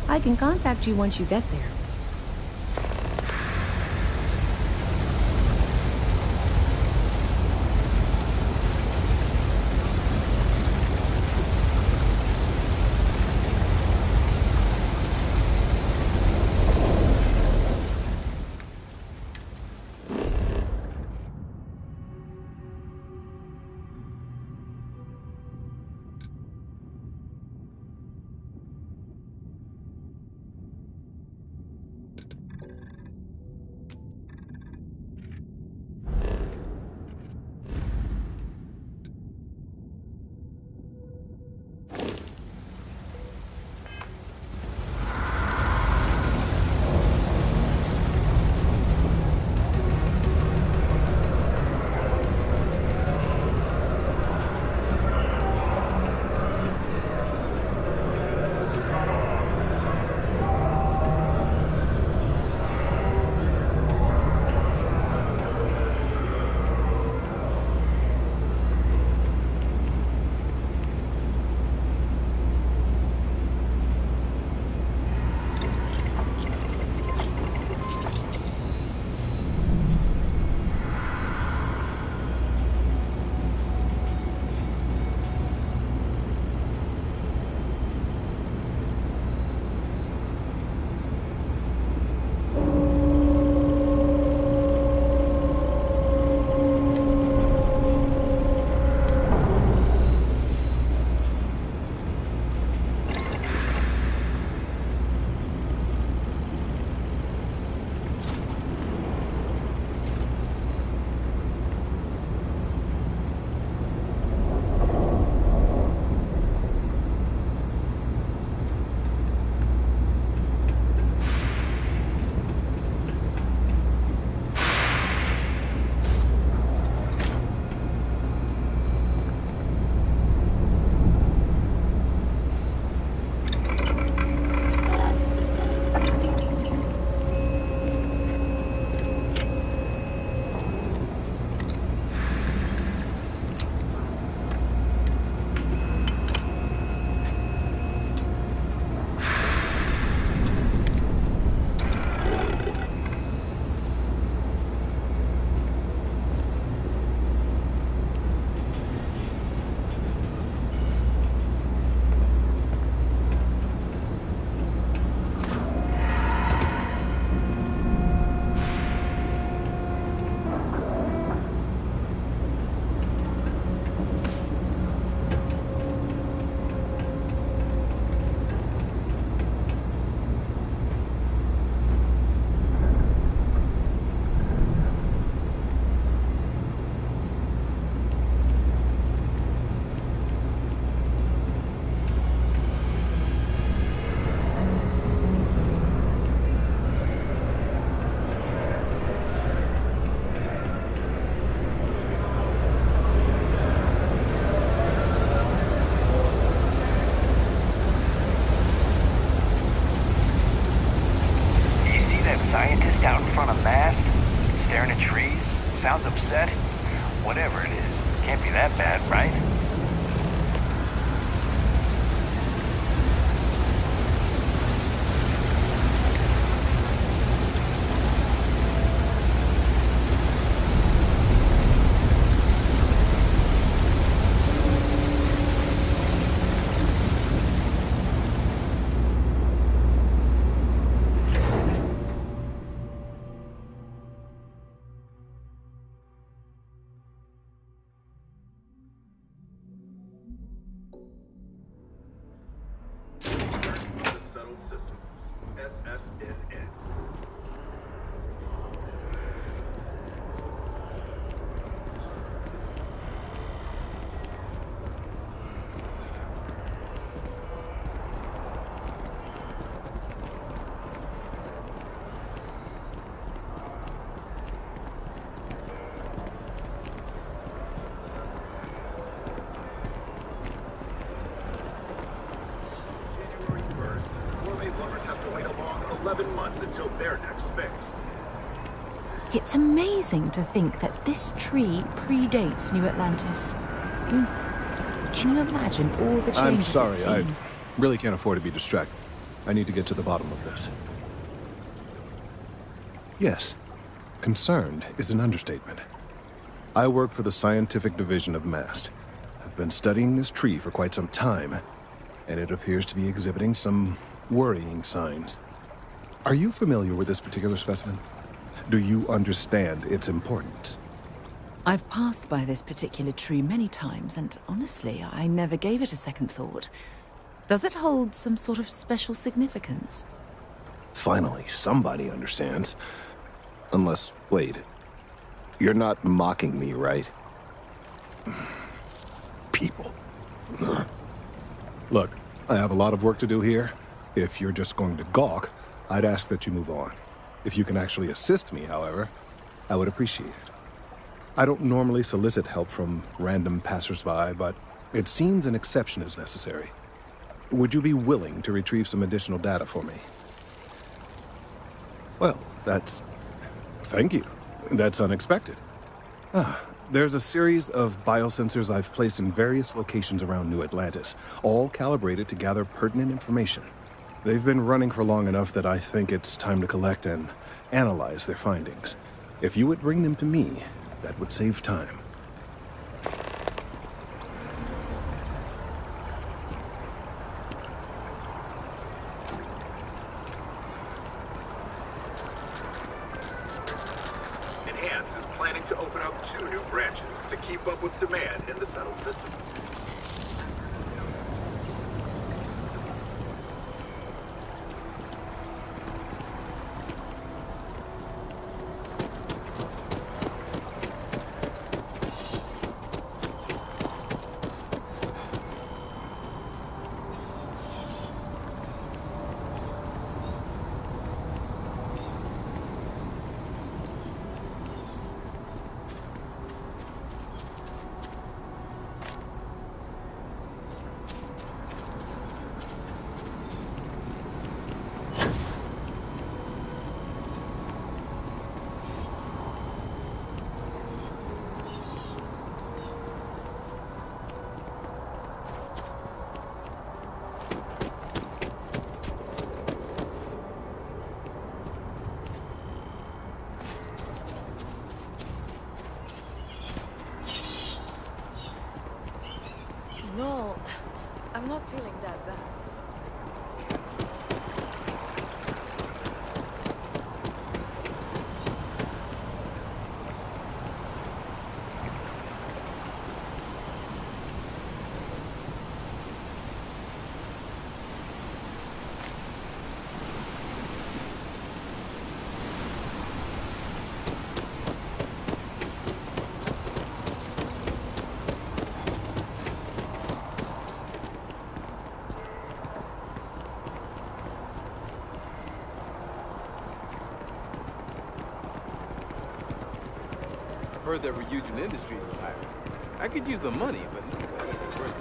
I can contact you once you get there. scientist out in front of mast, staring at trees, sounds upset. Whatever it is, can't be that bad, right? It's amazing to think that this tree predates New Atlantis. Can you imagine all the changes I'm sorry, it's I seen? really can't afford to be distracted. I need to get to the bottom of this. Yes, concerned is an understatement. I work for the scientific division of MAST. I've been studying this tree for quite some time, and it appears to be exhibiting some worrying signs. Are you familiar with this particular specimen? Do you understand its importance? I've passed by this particular tree many times, and honestly, I never gave it a second thought. Does it hold some sort of special significance? Finally, somebody understands. Unless, wait, you're not mocking me, right? People. Look, I have a lot of work to do here. If you're just going to gawk, I'd ask that you move on. If you can actually assist me, however, I would appreciate it. I don't normally solicit help from random passersby, but it seems an exception is necessary. Would you be willing to retrieve some additional data for me? Well, thank you. That's unexpected. There's a series of biosensors I've placed in various locations around New Atlantis, all calibrated to gather pertinent information. They've been running for long enough that I think it's time to collect and analyze their findings. If you would bring them to me, that would save time. Enhance is planning to open up 2 new branches to keep up with demand in the settled system. No, I'm not feeling that bad. Heard that Ryujin Industries is hiring. I could use the money, but it's worth it.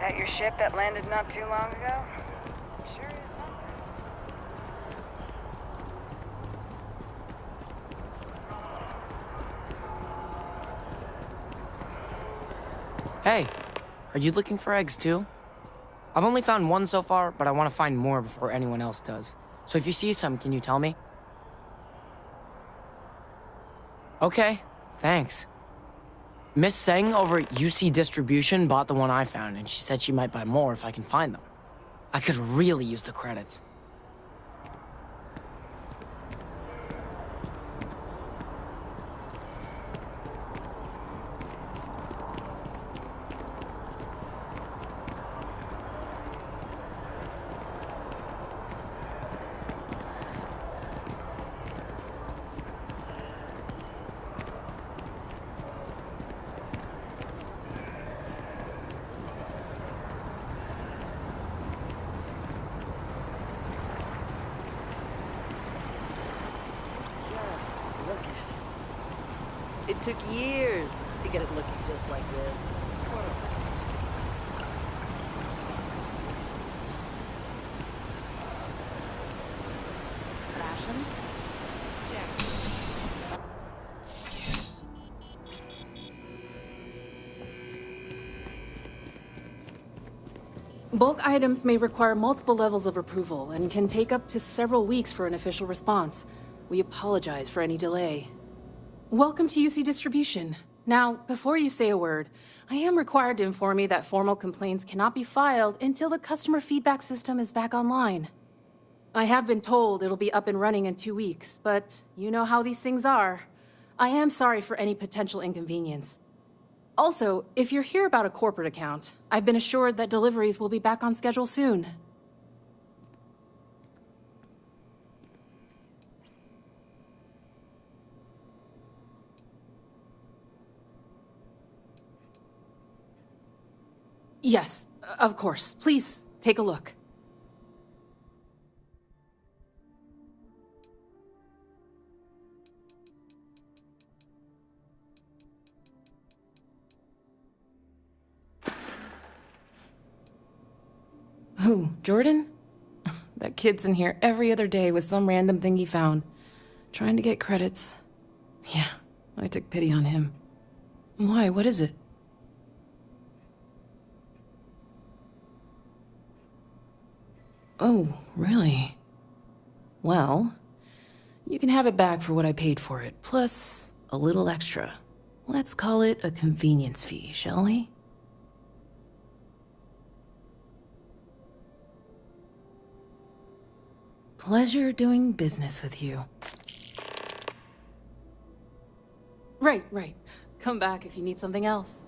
That your ship that landed not too long ago? Sure is something. Hey, are you looking for eggs too? I've only found one so far, but I want to find more before anyone else does. So if you see some, can you tell me? Okay, thanks. Miss Seng over at UC Distribution bought the one I found, and she said she might buy more if I can find them. I could really use the credits. Look at it. It took years to get it looking just like this. Rations? Check. Bulk items may require multiple levels of approval and can take up to several weeks for an official response. We apologize for any delay. Welcome to UC Distribution. Now, before you say a word, I am required to inform you that formal complaints cannot be filed until the customer feedback system is back online. I have been told it'll be up and running in 2 weeks, but you know how these things are. I am sorry for any potential inconvenience. Also, if you're here about a corporate account, I've been assured that deliveries will be back on schedule soon. Yes, of course. Please, take a look. Who, Jordan? That kid's in here every other day with some random thing he found. Trying to get credits. Yeah, I took pity on him. Why, what is it? Oh, really? Well, you can have it back for what I paid for it, plus a little extra. Let's call it a convenience fee, shall we? Pleasure doing business with you. Right. Come back if you need something else.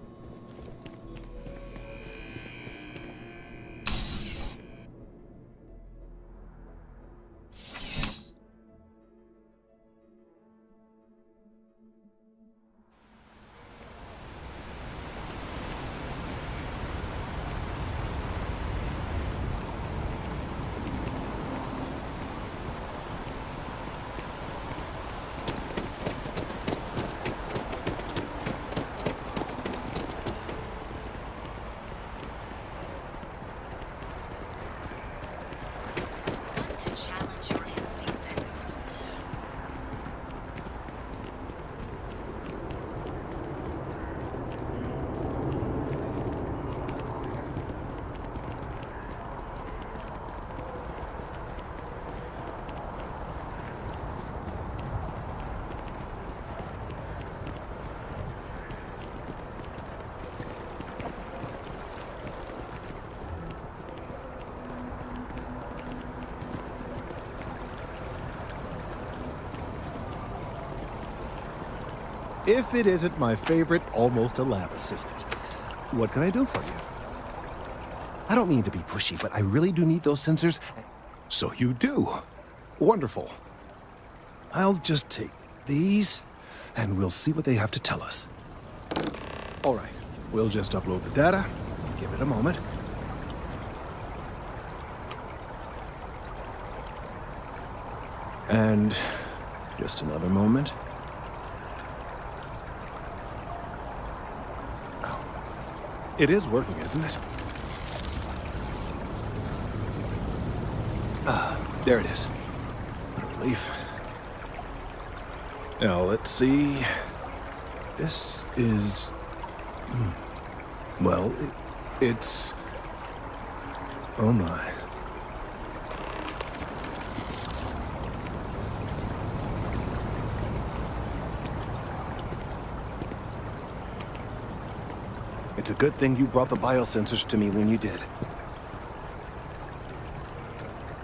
If it isn't my favorite almost a lab assistant. What can I do for you? I don't mean to be pushy, but I really do need those sensors. So you do. Wonderful. I'll just take these, and we'll see what they have to tell us. All right, we'll just upload the data. Give it a moment. And just another moment. It is working, isn't it? There it is. What a relief. Now, let's see. This is... Well, it's... Oh my. It's a good thing you brought the biosensors to me when you did.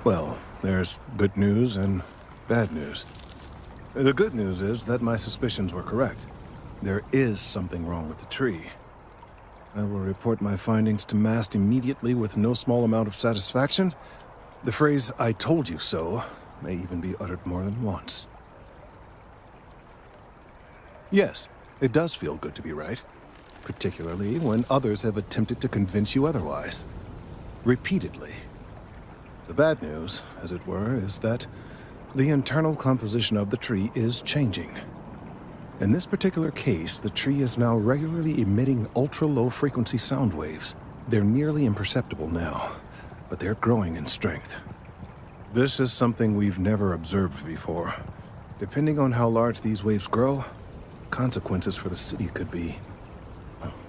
Well, there's good news and bad news. The good news is that my suspicions were correct. There is something wrong with the tree. I will report my findings to MAST immediately with no small amount of satisfaction. The phrase, "I told you so," may even be uttered more than once. Yes, it does feel good to be right, particularly when others have attempted to convince you otherwise. Repeatedly. The bad news, as it were, is that the internal composition of the tree is changing. In this particular case, the tree is now regularly emitting ultra-low frequency sound waves. They're nearly imperceptible now, but they're growing in strength. This is something we've never observed before. Depending on how large these waves grow, consequences for the city could be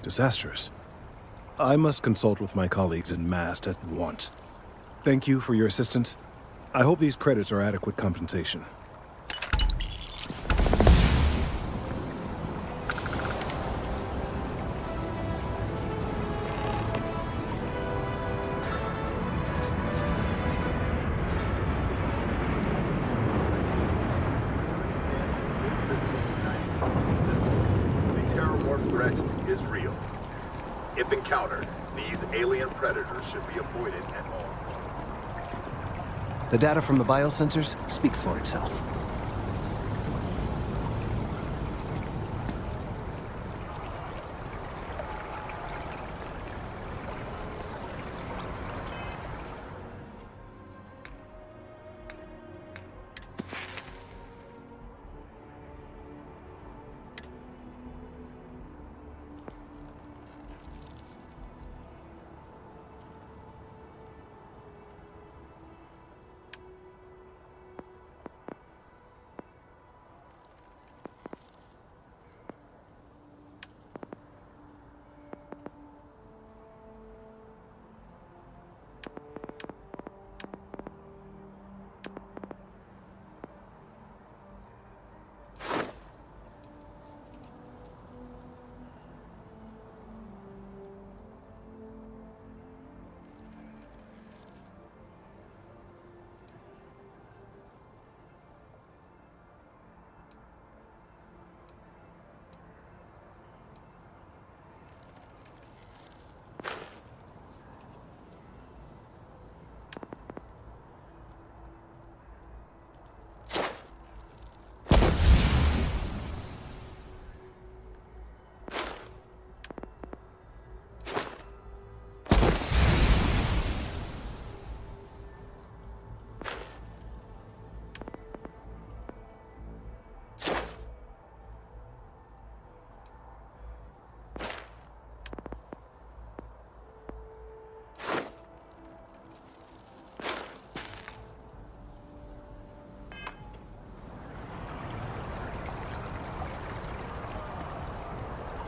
disastrous. I must consult with my colleagues in MAST at once. Thank you for your assistance. I hope these credits are adequate compensation. The terrormorph threat is real. If encountered, these alien predators should be avoided at all. The data from the biosensors speaks for itself.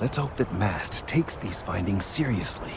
Let's hope that MAST takes these findings seriously.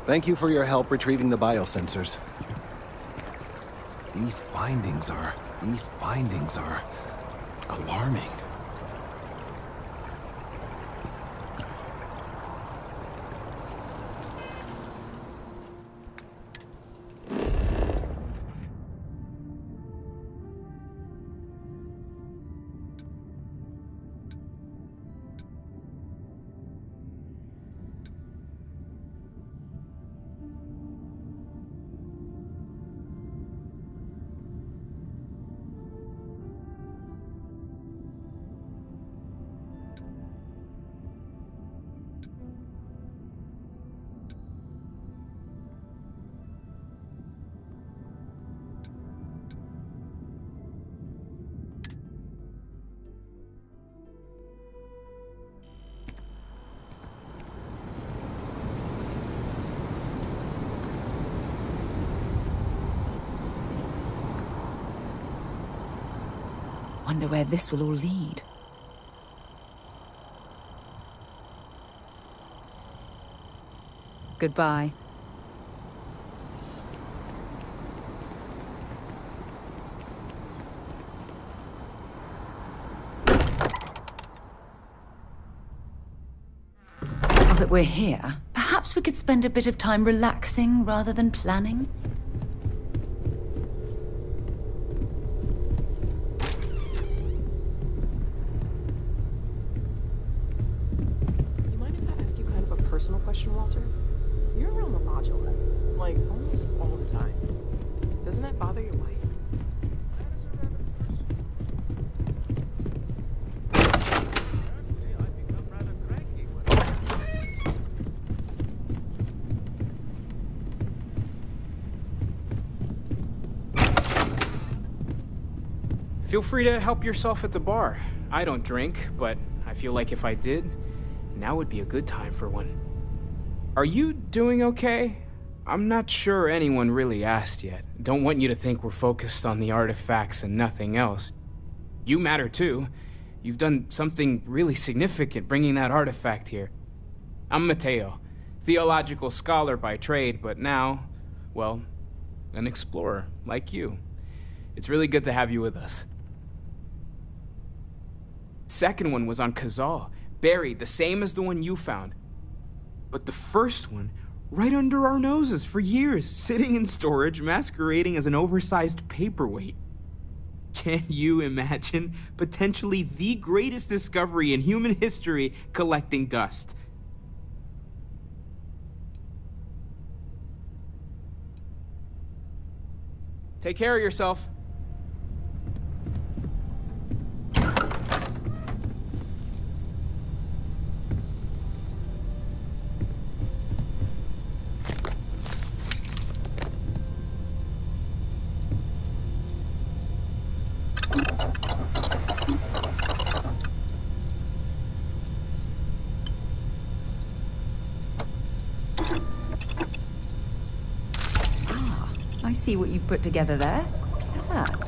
Thank you for your help retrieving the biosensors. These findings are alarming. Wonder where this will all lead. Goodbye. Now that we're here, perhaps we could spend a bit of time relaxing rather than planning? You mind if I ask you kind of a personal question, Walter? You're around the lodge a lot, like almost all the time. Doesn't that bother your wife? Feel free to help yourself at the bar. I don't drink, but I feel like if I did, now would be a good time for one. Are you doing okay? I'm not sure anyone really asked yet. Don't want you to think we're focused on the artifacts and nothing else. You matter too. You've done something really significant bringing that artifact here. I'm Mateo, theological scholar by trade, but now, well, an explorer like you. It's really good to have you with us. Second one was on 𝓣𝓱, buried, the same as the one you found. But the first one, right under our noses for years, sitting in storage, masquerading as an oversized paperweight. Can you imagine potentially the greatest discovery in human history collecting dust? Take care of yourself. I see what you've put together there. Clever.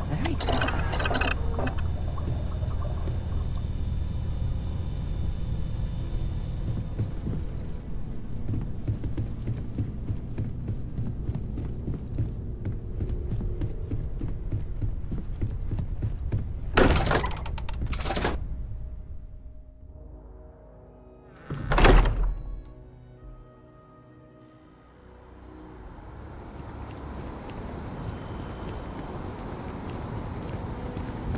Very clever.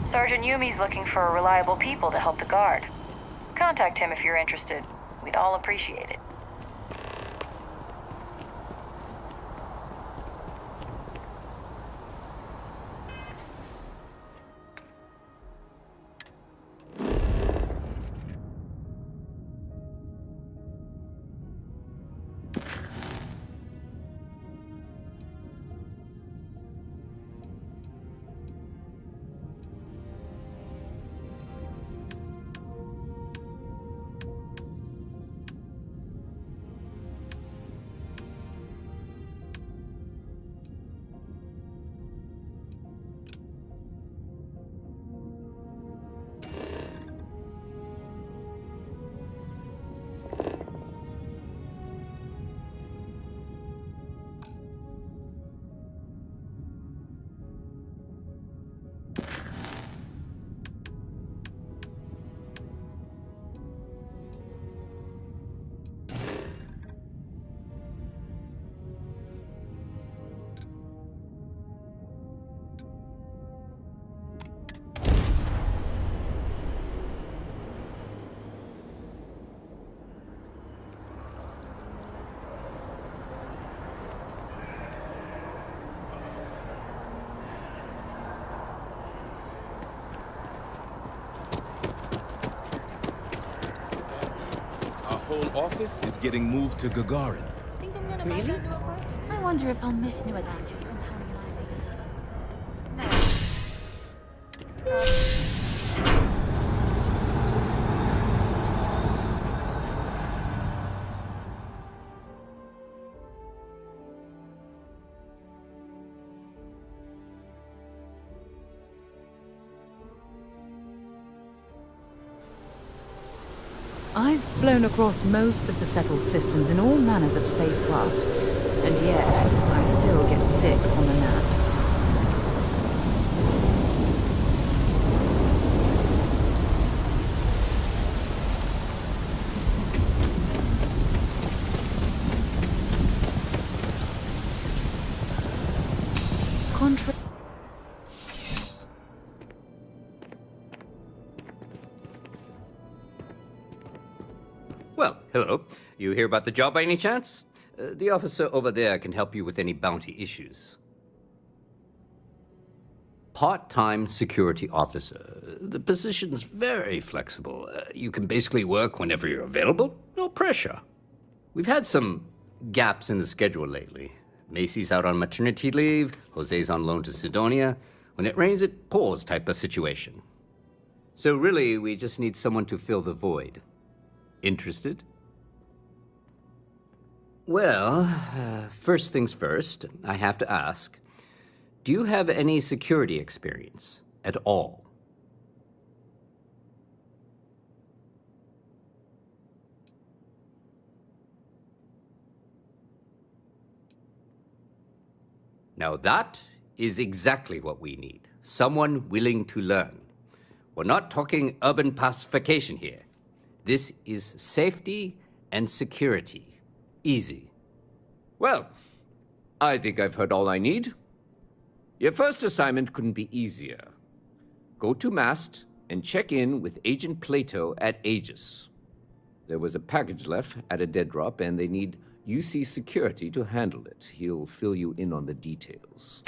Sergeant Yumi's looking for reliable people to help the guard. Contact him if you're interested. We'd all appreciate it. Whole office is getting moved to Gagarin. Really? I wonder if I'll miss New Atlantis when Tony and I leave. No. I've flown across most of the settled systems in all manners of spacecraft, and yet I still get sick on the land. Well, hello. You hear about the job by any chance? The officer over there can help you with any bounty issues. Part-time security officer. The position's very flexible. You can basically work whenever you're available. No pressure. We've had some gaps in the schedule lately. Macy's out on maternity leave. Jose's on loan to Sidonia. When it rains, it pours type of situation. So really, we just need someone to fill the void. Interested? Well, first things first, I have to ask, do you have any security experience at all? Now that is exactly what we need. Someone willing to learn. We're not talking urban pacification here. This is safety and security. Easy. Well, I think I've heard all I need. Your first assignment couldn't be easier. Go to Mast and check in with Agent Plato at Aegis. There was a package left at a dead drop, and they need UC security to handle it. He'll fill you in on the details.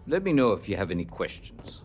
Let me know if you have any questions.